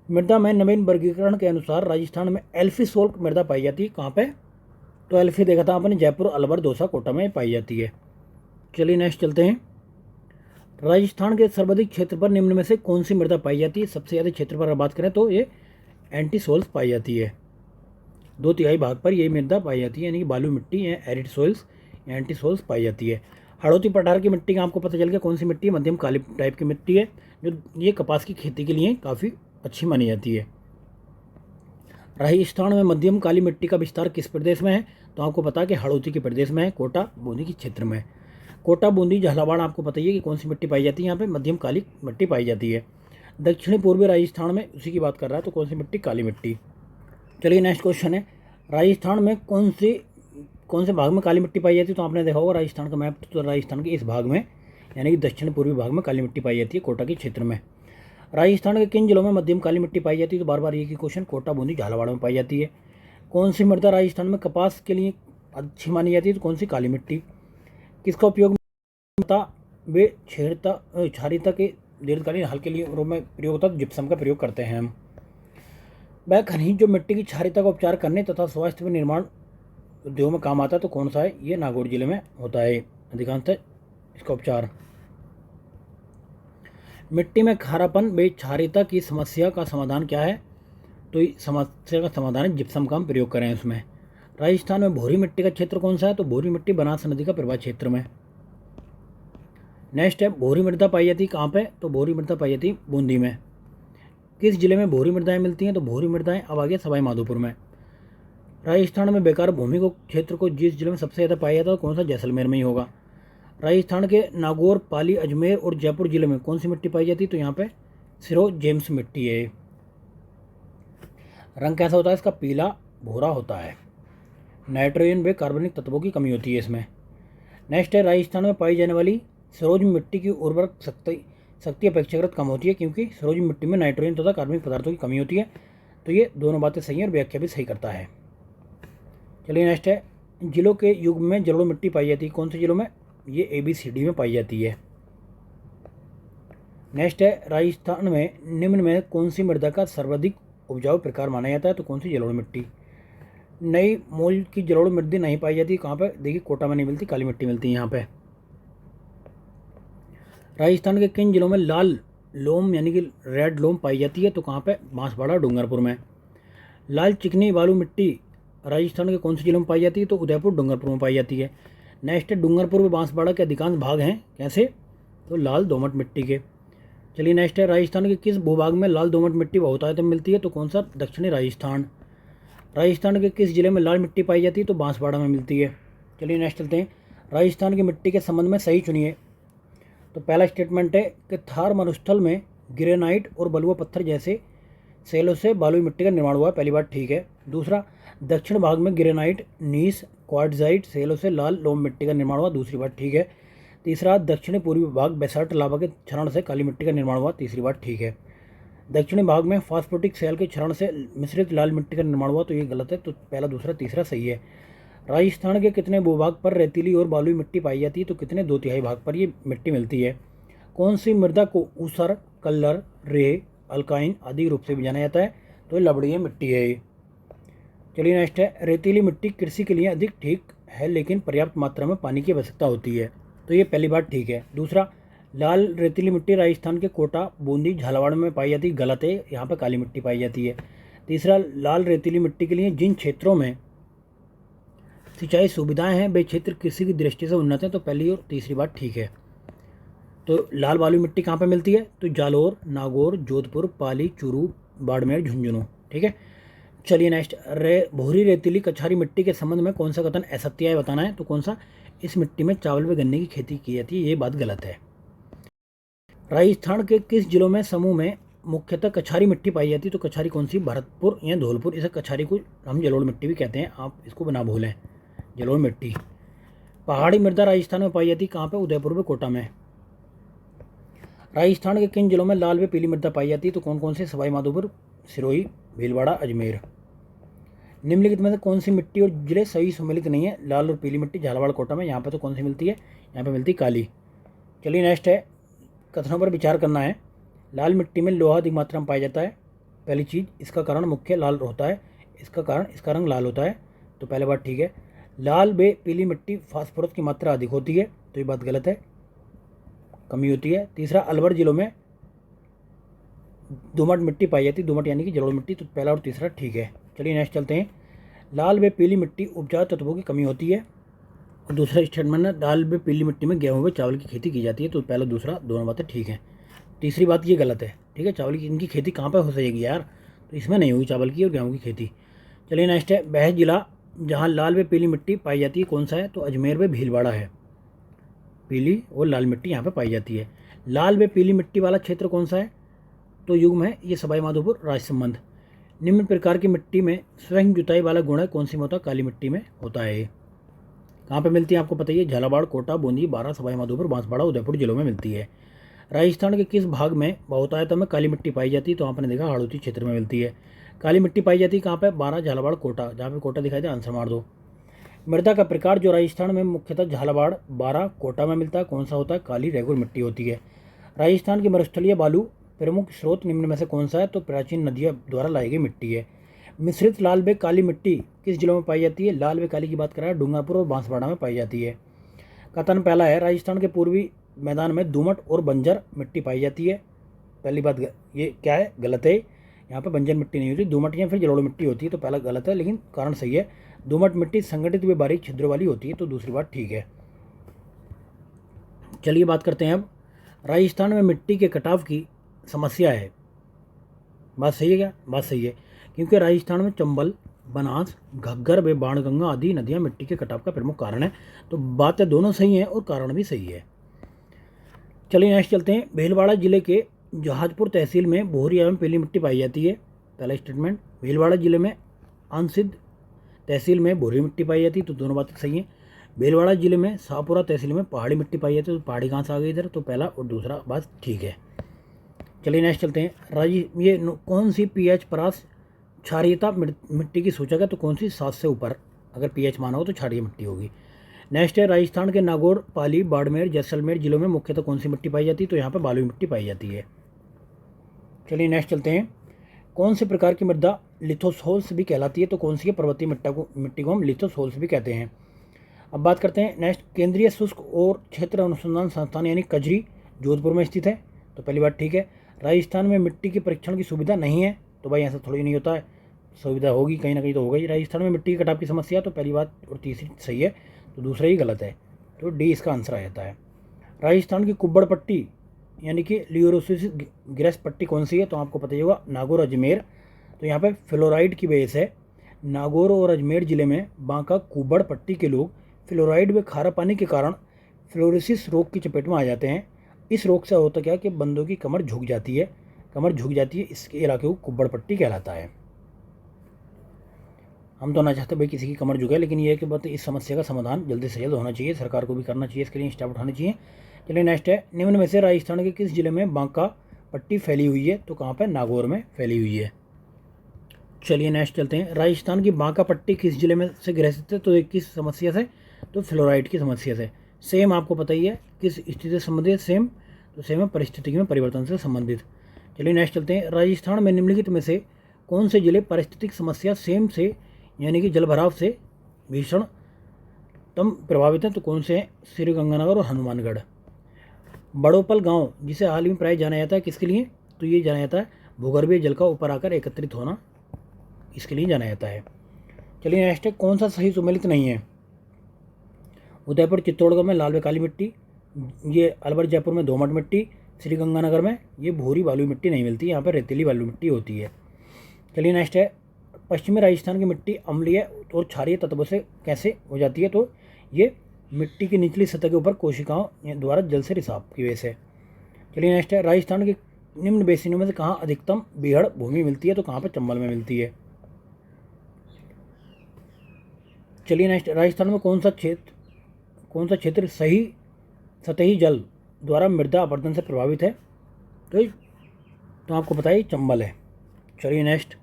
मृदा में नवीन वर्गीकरण के अनुसार राजस्थान में एल्फी-सोल मृदा पाई जाती है, कहाँ पे? तो एल्फी देखा था आपने, जयपुर, अलवर, दौसा, कोटा में पाई जाती है। चलिए नेक्स्ट चलते हैं। राजस्थान के सर्वाधिक क्षेत्र पर निम्न में से कौन सी मृदा पाई जाती है? सबसे ज़्यादा क्षेत्र पर बात करें तो ये एंटीसोल्स पाई जाती है। 2/3 भाग पर यही मृदा पाई जाती है, यानी कि बालू मिट्टी या एरिड सोइल्स या एंटीसोल्स पाई जाती है। हाड़ौती पठार की मिट्टी का आपको पता चल गया कौन सी मिट्टी है? मध्यम काली टाइप की मिट्टी है, जो ये कपास की खेती के लिए काफ़ी अच्छी मानी जाती है। राजस्थान में मध्यम काली मिट्टी का विस्तार किस प्रदेश में है? तो आपको पता है कि हड़ौती के प्रदेश में है, कोटा बूंदी के क्षेत्र में। कोटा बूंदी झालावाड़ आपको पता ही है कि कौन सी मिट्टी पाई जाती है, यहाँ पे मध्यम काली मिट्टी पाई जाती है। दक्षिणी पूर्वी राजस्थान में उसी की बात कर रहा है, तो कौन सी मिट्टी? काली मिट्टी। चलिए नेक्स्ट क्वेश्चन है, राजस्थान में कौन से भाग में काली मिट्टी पाई जाती है? तो आपने देखा होगा राजस्थान का मैप, तो राजस्थान के इस भाग में यानी कि दक्षिण पूर्वी भाग में काली मिट्टी पाई जाती है, कोटा के क्षेत्र में। राजस्थान के किन जिलों में मध्यम काली मिट्टी पाई जाती है? तो बार बार ये की क्वेश्चन, कोटा बूंदी झालावाड़ में पाई जाती है। कौन सी मृदा राजस्थान में कपास के लिए अच्छी मानी जाती है? तो कौन सी? काली मिट्टी। किसका उपयोग वे क्षारिता के दीर्घकालीन हल के लिए रूप में प्रयोग होता है? जिप्सम का प्रयोग करते हैं हम। वह खनिज जो मिट्टी की क्षारिता का उपचार करने तथा स्वास्थ्य व निर्माण उद्योग में काम आता है, तो कौन सा है? ये नागौर जिले में होता है अधिकांशतः इसका उपचार। मिट्टी में खारापन व क्षारिता की समस्या का समाधान क्या है? तो इस समस्या का समाधान है जिप्सम का हम प्रयोग करें उसमें। राजस्थान में भूरी मिट्टी का क्षेत्र कौन सा है? तो भूरी मिट्टी बनास नदी का प्रवाह क्षेत्र में। नेक्स्ट है, भूरी मृदा पाई जाती है कहाँ पे? तो भूरी मृदा पाई जाती है बूंदी में। किस जिले में भूरी मृदाएं मिलती हैं? तो भूरी मृदाएं अब आगे सवाई माधोपुर में। राजस्थान में बेकार भूमि को क्षेत्र को जिस जिले में सबसे ज़्यादा पाया जाता है, कौन सा? जैसलमेर में ही होगा। राजस्थान के नागौर, पाली, अजमेर और जयपुर जिले में कौन सी मिट्टी पाई जाती है? तो यहाँ पे सिरो जेम्स मिट्टी है। रंग कैसा होता है इसका? पीला भूरा होता है। नाइट्रोजन व कार्बनिक तत्वों की कमी होती है इसमें। नेक्स्ट है, राजस्थान में पाई जाने वाली सरोज मिट्टी की उर्वरक शक्ति अपेक्षाकृत कम होती है, क्योंकि सरोज मिट्टी में नाइट्रोजन तथा कार्बनिक पदार्थों की कमी होती है। तो ये दोनों बातें सही हैं और व्याख्या भी सही करता है। चलिए नेक्स्ट है, जिलों के युग में जलोढ़ मिट्टी पाई जाती है, कौन से जिलों में? ये ABCD में पाई जाती है। नेक्स्ट है, राजस्थान में निम्न में कौन सी मृदा का सर्वाधिक उपजाऊ प्रकार माना जाता है? तो कौन सी? जलोढ़ मिट्टी। नई मूल की जलोढ़ मिट्टी नहीं पाई जाती, कहाँ पर? देखिए कोटा में नहीं मिलती, काली मिट्टी मिलती है यहाँ पे। राजस्थान के किन जिलों में लाल लोम यानी कि रेड लोम पाई जाती है? तो कहाँ पे? बांसवाड़ा, डूंगरपुर में। लाल चिकनी बालू मिट्टी राजस्थान के कौन से जिलों में पाई जाती है? तो उदयपुर, डूंगरपुर में पाई जाती है। नेक्स्ट है, डूंगरपुर व बांसवाड़ा के अधिकांश भाग हैं कैसे? तो लाल दोमट मिट्टी के। चलिए नेक्स्ट है, राजस्थान के किस भूभाग में लाल दोमट मिट्टी बहुतायत में मिलती है? तो कौन सा? दक्षिणी राजस्थान। राजस्थान के किस जिले में लाल मिट्टी पाई जाती है? तो बांसवाड़ा में मिलती है। चलिए नेक्स्ट चलते हैं, राजस्थान की मिट्टी के संबंध में सही चुनिए। तो पहला स्टेटमेंट है कि थार मरुस्थल में ग्रेनाइट और बलुआ पत्थर जैसे सेलों से बालुई मिट्टी का निर्माण हुआ है, पहली बात ठीक है। दूसरा, दक्षिण भाग में ग्रेनाइट, नीस, क्वार्टजाइट सेलों से लाल लोम मिट्टी का निर्माण हुआ, दूसरी बात ठीक है। तीसरा, दक्षिणी पूर्वी भाग बेसाल्ट लावा के क्षरण से काली मिट्टी का निर्माण हुआ, तीसरी बात ठीक है। दक्षिणी भाग में फास्फोटिक सेल के क्षरण से मिश्रित लाल मिट्टी का निर्माण हुआ, तो ये गलत है, तो पहला, दूसरा, तीसरा सही है। राजस्थान के कितने भूभाग पर रेतीली और बालुई मिट्टी पाई जाती है? तो कितने? 2/3 भाग पर ये मिट्टी मिलती है। कौन सी मृदा को ऊसर, कल्लर, रे, अल्काइन आदि रूप से भी जाना जाता है? तो लवणीय मिट्टी है ये। चलिए नेक्स्ट है, रेतीली मिट्टी कृषि के लिए अधिक ठीक है, लेकिन पर्याप्त मात्रा में पानी की आवश्यकता होती है, तो ये पहली बात ठीक है। दूसरा, लाल रेतीली मिट्टी राजस्थान के कोटा, बूंदी, झालावाड़ में पाई जाती है, गलत है, यहाँ पर काली मिट्टी पाई जाती है। तीसरा, लाल रेतीली मिट्टी के लिए जिन क्षेत्रों में सिंचाई सुविधाएं हैं वे क्षेत्र कृषि की दृष्टि से उन्नत है, तो पहली और तीसरी बात ठीक है। तो लाल बालू मिट्टी कहाँ पे मिलती है? तो जालोर, नागौर, जोधपुर, पाली, चूरू, बाड़मेर, झुंझुनू, ठीक है। चलिए नेक्स्ट, भूरी रेतीली कछारी मिट्टी के संबंध में कौन सा कथन असत्य है बताना है? तो कौन सा? इस मिट्टी में चावल व गन्ने की खेती की जाती है, ये बात गलत है। राजस्थान के किस जिलों में समूह में मुख्यतः कछारी मिट्टी पाई जाती है? तो कछारी कौन सी? भरतपुर या धौलपुर। इसे कछारी को हम जलोढ़ मिट्टी भी कहते हैं, आप इसको बना भूलें, जलोढ़ मिट्टी। पहाड़ी मृदा राजस्थान में पाई जाती है, कहाँ पे? उदयपुर व कोटा में। राजस्थान के किन जिलों में लाल व पीली मृदा पाई जाती है? तो कौन कौन से? सवाई माधोपुर, सिरोही, भीलवाड़ा, अजमेर। निम्नलिखित में से कौन सी मिट्टी और जिले सही सम्मिलित नहीं है? लाल और पीली मिट्टी झालावाड़, कोटा में। यहाँ पे तो कौन सी मिलती है? यहाँ पे मिलती है काली। चलिए नेक्स्ट है, कथनों पर विचार करना है। लाल मिट्टी में लोहा अधिक मात्रा में पाया जाता है, पहली चीज़, इसका कारण मुख्य लाल होता है, इसका रंग लाल होता है, तो पहले बात ठीक है। लाल व पीली मिट्टी फास्फोरस की मात्रा अधिक होती है, तो ये बात गलत है, कमी होती है। तीसरा, अलवर जिलों में दोमट मिट्टी पाई जाती है, दोमट यानी कि जलोढ़ मिट्टी, तो पहला और तीसरा ठीक है। चलिए नेक्स्ट चलते हैं, लाल व पीली मिट्टी उपजाऊ तत्वों की कमी होती है, और दूसरा स्टेटमेंट है लाल व पीली मिट्टी में गेहूं व चावल की खेती की जाती है, तो पहला दूसरा दोनों बातें ठीक हैं। तीसरी बात ये गलत है, ठीक है, चावल की इनकी खेती कहाँ पर हो सकेगी यार? तो इसमें नहीं होगी चावल की और गेहूँ की खेती। चलिए नेक्स्ट है, वह जिला जहाँ लाल व पीली मिट्टी पाई जाती है कौन सा है? तो अजमेर व भीलवाड़ा है। पीली और लाल मिट्टी यहाँ पे पाई जाती है। लाल व पीली मिट्टी वाला क्षेत्र कौन सा है? तो युग्म है ये सवाई माधोपुर राजसमंद। निम्न प्रकार की मिट्टी में स्वयं जुताई वाला गुण है कौन सी में होता है? काली मिट्टी में होता है। कहाँ पे मिलती है आपको पता ही है, झालावाड़, कोटा, बूंदी, बारां, सवाई माधोपुर, बांसवाड़ा, उदयपुर जिलों में मिलती है। राजस्थान के किस भाग में बहुतायत में काली मिट्टी पाई जाती है? तो आपने देखा हाड़ौती क्षेत्र में मिलती है। काली मिट्टी पाई जाती है कहाँ पे? बारां, झालावाड़, कोटा। जहाँ पे कोटा दिखाई दे आंसर मार दो। मृदा का प्रकार जो राजस्थान में मुख्यतः झालावाड़, बारां, कोटा में मिलता है कौन सा होता है? काली रेगुर मिट्टी होती है। राजस्थान की मरुस्थलीय बालू प्रमुख स्रोत निम्न में से कौन सा है? तो प्राचीन नदियों द्वारा लाई गई मिट्टी है। मिश्रित लाल व काली मिट्टी किस जिलों में पाई जाती है? लाल व काली की बात करें डूंगरपुर और बांसवाड़ा में पाई जाती है। कथन पहला है, राजस्थान के पूर्वी मैदान में दोमट और बंजर मिट्टी पाई जाती है। पहली बात ये क्या है? गलत है। यहाँ पे बंजर मिट्टी नहीं होती, दोमट या फिर जलोढ़ मिट्टी होती है। तो पहला गलत है, लेकिन कारण सही है। दोमट मिट्टी संगठित व बारीक छिद्रों वाली होती है, तो दूसरी बात ठीक है। चलिए बात करते हैं अब, राजस्थान में मिट्टी के कटाव की समस्या है। बात सही है क्या? बात सही है, क्योंकि राजस्थान में चंबल, बनास, घग्गर व बाणगंगा आदि नदियां मिट्टी के कटाव का प्रमुख कारण है। तो बातें दोनों सही हैं और कारण भी सही है। चलिए नेक्स्ट चलते हैं, भीलवाड़ा जिले के जहाजपुर तहसील में भूरी एवं पीली मिट्टी पाई जाती है। पहला स्टेटमेंट, भीलवाड़ा जिले में आंसिद तहसील में भूरी मिट्टी पाई जाती है, तो दोनों बातें सही हैं। भीलवाड़ा जिले में शाहपुरा तहसील में पहाड़ी मिट्टी पाई जाती है, तो पहाड़ी कहाँ से आ गई इधर? तो पहला और दूसरा बात ठीक है। चलिए नेक्स्ट चलते हैं, ये कौन सी पीएच परास क्षारीयता मिट्टी की सूचक है? तो कौन सी? 7 से ऊपर अगर पीएच माना हो तो क्षारीय मिट्टी होगी। नेक्स्ट है, राजस्थान के नागौर, पाली, बाड़मेर, जैसलमेर जिलों में मुख्यतः कौन सी मिट्टी पाई जाती है? तो यहाँ पर बालुई मिट्टी पाई जाती है। चलिए नेक्स्ट चलते हैं, कौन से प्रकार की मृदा लिथोसोल्स भी कहलाती है? तो कौन सी है? पर्वतीय मिट्टी को हम लिथोसोल्स भी कहते हैं। अब बात करते हैं नेक्स्ट, केंद्रीय शुष्क और क्षेत्र अनुसंधान संस्थान यानी कजरी जोधपुर में स्थित है। तो पहली बात ठीक है। राजस्थान में मिट्टी के परीक्षण की सुविधा नहीं है, तो भाई ऐसा थोड़ी नहीं होता है, सुविधा होगी कहीं ना कहीं तो होगा ही। राजस्थान में मिट्टी के कटाव की समस्या, तो पहली बात और तीसरी सही है, तो दूसरा ही गलत है, तो डी इसका आंसर आ जाता है। राजस्थान की कुब्बड़ पट्टी यानी कि लियोरोसिस ग्रेस पट्टी कौन सी है? तो आपको पता ही होगा, नागौर, अजमेर। तो यहाँ पे फ्लोराइड की वजह से नागौर और अजमेर जिले में बांका कुब्बड़ पट्टी के लोग फ्लोराइड व खारा पानी के कारण फ्लोरोसिस रोग की चपेट में आ जाते हैं। इस रोग से होता क्या कि बंदों की कमर झुक जाती है, इसके इलाके को कुब्बड़ पट्टी कहलाता है। हम तो ना चाहते भाई किसी की कमर झुके, लेकिन ये है कि बात इस समस्या का समाधान जल्दी से जल्द होना चाहिए, सरकार को भी करना चाहिए, इसके लिए स्टेप उठाने चाहिए। चलिए नेक्स्ट है, निम्न में से राजस्थान के किस जिले में बांका पट्टी फैली हुई है? तो कहाँ पर? नागौर में फैली हुई है। चलिए नेक्स्ट चलते हैं, राजस्थान की बांका पट्टी किस जिले में से ग्रसित है? तो किस समस्या से? तो फ्लोराइड की समस्या से। सेम आपको पता ही है किस स्थिति से संबंधित? सेम, तो सेम है पारिस्थितिकी में परिवर्तन से संबंधित। चलिए नेक्स्ट चलते हैं, राजस्थान में निम्नलिखित में से कौन से जिले पारिस्थितिक समस्या सेम से यानी कि जलभराव से भीषणतम प्रभावित हैं? तो कौन से हैं? श्रीगंगानगर और हनुमानगढ़। बड़ोपल गांव जिसे हाल में प्राय जाना जाता है किसके लिए? तो ये जाना जाता है भूगर्भीय जल का ऊपर आकर एकत्रित होना, इसके लिए जाना जाता है। चलिए नेक्स्ट है, कौन सा सही सुमेलित नहीं है? उदयपुर चित्तौड़गढ़ में लाल व काली मिट्टी, ये अलवर जयपुर में दोमट मिट्टी, श्रीगंगानगर में ये भूरी बालू मिट्टी नहीं मिलती, यहाँ पर रेतीली बालू मिट्टी होती है। चलिए नेक्स्ट है, पश्चिमी राजस्थान की मिट्टी अम्लीय और क्षारीय तत्वों से कैसे हो जाती है? तो ये मिट्टी की निचली सतह के ऊपर कोशिकाओं द्वारा जल से रिसाव की वजह से। चलिए नेक्स्ट है, राजस्थान के निम्न बेसिनों में से कहाँ अधिकतम बीहड़ भूमि मिलती है? तो कहाँ पर? चंबल में मिलती है। चलिए नेक्स्ट, राजस्थान में कौन सा क्षेत्र सही सतही जल द्वारा मृदा अपरदन से प्रभावित है? तो आपको पता है चंबल है। चलिए नेक्स्ट,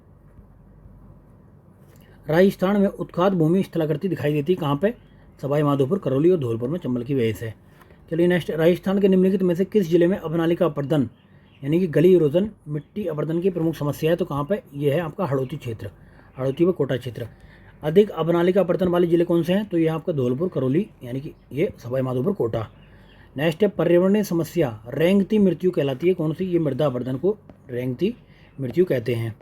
राजस्थान में उत्खात भूमि स्थलाकृति दिखाई देती है कहाँ पे? सवाई माधोपुर, करौली और धौलपुर में चंबल की वजह से। चलिए नेक्स्ट, राजस्थान के निम्नलिखित में से किस जिले में अवनालिका अपरदन यानी कि गली इरोजन मिट्टी अपरदन की प्रमुख समस्या है? तो कहाँ पे? ये है आपका हाड़ौती क्षेत्र, हाड़ौती व कोटा क्षेत्र। अधिक अवनालिका अपरदन वाले जिले कौन से हैं? तो ये आपका धौलपुर, करौली यानी कि ये सवाई माधोपुर, कोटा। नेक्स्ट है, पर्यावरणीय समस्या रेंगती मृत्यु कहलाती है कौन सी? ये मृदा अपरदन को रेंगती मृत्यु कहते हैं।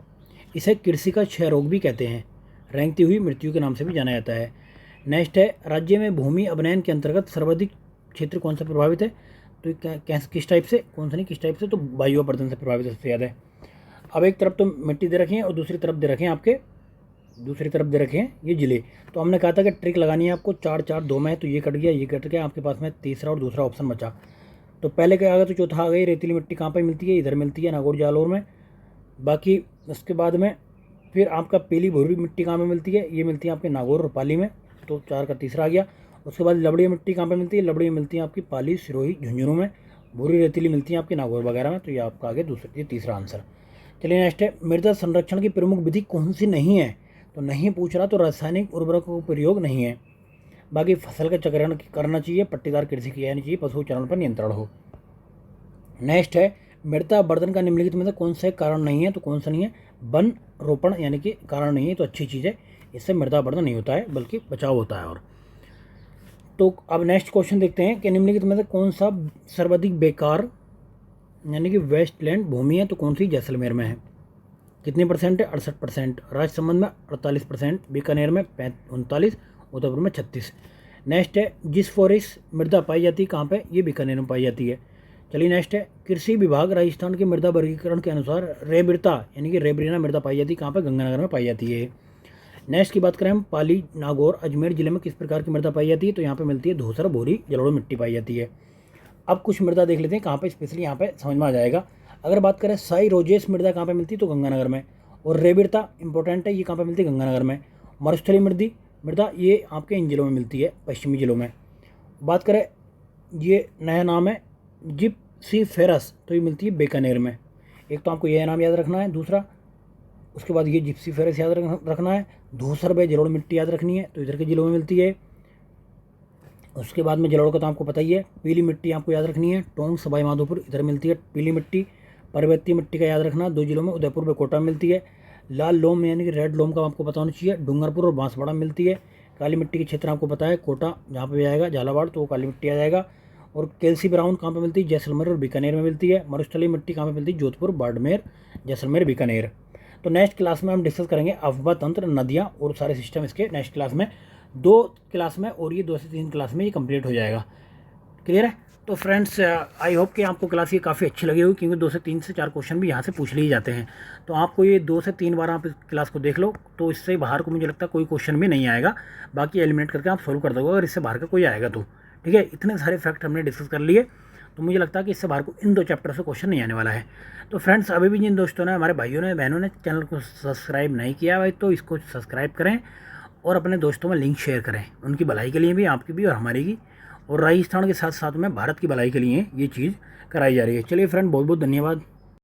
इसे कृषि का क्षय रोग भी कहते हैं, रेंगती हुई मृत्यु के नाम से भी जाना जाता है। नेक्स्ट है, राज्य में भूमि अवनयन के अंतर्गत सर्वाधिक क्षेत्र कौन सा प्रभावित है? तो किस टाइप से? कौन सा नहीं, किस टाइप से? तो वायु अपरदन से प्रभावित सबसे ज़्यादा है। अब एक तरफ तो मिट्टी दे रखी है और दूसरी तरफ दे रखे हैं आपके दूसरी तरफ दे रखे हैं ये ज़िले। तो हमने कहा था कि ट्रिक लगानी है आपको, 4 4 2 में है, तो ये कट गया, ये कट गया, आपके पास में तीसरा और दूसरा ऑप्शन बचा। तो पहले क्या आ गया, तो चौथा आ गई, रेतीली मिट्टी कहाँ पे मिलती है, इधर मिलती है नागौर जालौर में। बाकी उसके बाद में फिर आपका पीली भूरी मिट्टी कहाँ पे मिलती है, ये मिलती है आपके नागौर और पाली में, तो 4 का तीसरा आ गया। उसके बाद लबड़ी मिट्टी कहाँ पे मिलती है, लबड़ी मिलती है आपकी पाली, सिरोही, झुंझुनू में। भूरी रेतीली मिलती है आपकी नागौर वगैरह में, तो ये आपका आगे दूसरा, ये तीसरा आंसर। चलिए नेक्स्ट है, मृदा संरक्षण की प्रमुख विधि कौन सी नहीं है, तो नहीं पूछ रहा, तो रासायनिक उर्वरकों का प्रयोग नहीं है। बाकी फसल का चक्रण करना चाहिए, पट्टीदार कृषि किया नहीं चाहिए, पशु चरण पर नियंत्रण हो। नेक्स्ट है, मृदा वर्धन का निम्नलिखित में से कौन सा कारण नहीं है, तो कौन सा नहीं है, वन रोपण यानी कि कारण नहीं है, तो अच्छी चीज़ है, इससे मृदा वर्धन नहीं होता है बल्कि बचाव होता है। और तो अब नेक्स्ट क्वेश्चन देखते हैं कि निम्नलिखित में से कौन सा सर्वाधिक बेकार यानी कि वेस्टलैंड भूमि है, तो कौन सी जैसलमेर में है। कितने परसेंट है, 68%, राजसमंद में 48%, बीकानेर में 39, उदयपुर में 36। नेक्स्ट है, जिस फॉरेस्ट मृदा पाई जाती है कहाँ पे, ये बीकानेर में पाई जाती है। चलिए नेक्स्ट है, कृषि विभाग राजस्थान के मृदा वर्गीकरण के अनुसार रेबिरता यानी कि रेबरीना मृदा पाई जाती है कहाँ पे, गंगानगर में पाई जाती है। नेक्स्ट की बात करें हम, पाली, नागौर, अजमेर जिले में किस प्रकार की मृदा पाई जाती है, तो यहाँ पे मिलती है धूसर, भूरी, जलोढ़ मिट्टी पाई जाती है। अब कुछ मृदा देख लेते हैं कहाँ पे स्पेशली, यहाँ पे समझ में आ जाएगा। अगर बात करें साई रोजेस मृदा कहाँ पे मिलती है, तो गंगानगर में। और रेबिरता इंपॉर्टेंट है, ये कहाँ पे मिलती है, गंगानगर में। मरुस्थली मृदा ये आपके इन जिलों में मिलती है, पश्चिमी जिलों में। बात करें, ये नया नाम है जिप्सीफेरस, तो ये मिलती है बीकानेर में। एक तो आपको यह नाम याद रखना है, दूसरा उसके बाद ये जिप्सीफेरस याद रखना है, धूसर व जलोढ़ मिट्टी याद रखनी है, तो इधर के जिलों में मिलती है। उसके बाद में जलोढ़ का तो आपको पता ही है। पीली मिट्टी आपको याद रखनी है, टोंक, सवाई माधोपुर इधर मिलती है पीली मिट्टी। पर्वतीय मिट्टी का याद रखना, 2 जिलों में, उदयपुर व कोटा में मिलती है। लाल लोम यानी कि रेड लोम का आपको पता होना चाहिए, डूंगरपुर और बांसवाड़ा में मिलती है। काली मिट्टी के क्षेत्र आपको पता है, कोटा जहाँ पे आएगा झालावाड़, तो वो काली मिट्टी आ जाएगा। और कैल्सी ब्राउन कहाँ पे मिलती है, जैसलमेर और बीकानेर में मिलती है। मरुस्थलीय मिट्टी कहाँ पे मिलती है, जोधपुर, बाड़मेर, जैसलमेर, बीकानेर। तो नेक्स्ट क्लास में हम डिस्कस करेंगे अफवाह तंत्र, नदियाँ और सारे सिस्टम इसके नेक्स्ट क्लास में, 2 क्लास में, और ये 2 से 3 क्लास में ये कंप्लीट हो जाएगा। क्लियर है। तो फ्रेंड्स आई होप कि आपको क्लास ये काफ़ी अच्छी लगी होगी, क्योंकि 2 से 3 से 4 क्वेश्चन भी यहाँ से पूछ लिए जाते हैं। तो आपको ये 2 से 3 बार आप इस क्लास को देख लो, तो इससे बाहर को मुझे लगता है कोई क्वेश्चन भी नहीं आएगा। बाकी एलिमिनेट करके आप सोल्व कर दोगे अगर इससे बाहर का कोई आएगा तो। ठीक है, इतने सारे फैक्ट हमने डिस्कस कर लिए, तो मुझे लगता है कि इससे बाहर को इन 2 चैप्टर से क्वेश्चन नहीं आने वाला है। तो फ्रेंड्स, अभी भी जिन दोस्तों ने, हमारे भाइयों ने, बहनों ने चैनल को सब्सक्राइब नहीं किया भाई, तो इसको सब्सक्राइब करें और अपने दोस्तों में लिंक शेयर करें, उनकी भलाई के लिए भी, आपकी भी और हमारी की। और राजस्थान के साथ साथ में भारत की भलाई के लिए ये चीज़ कराई जा रही है। चलिए फ्रेंड, बहुत बहुत धन्यवाद।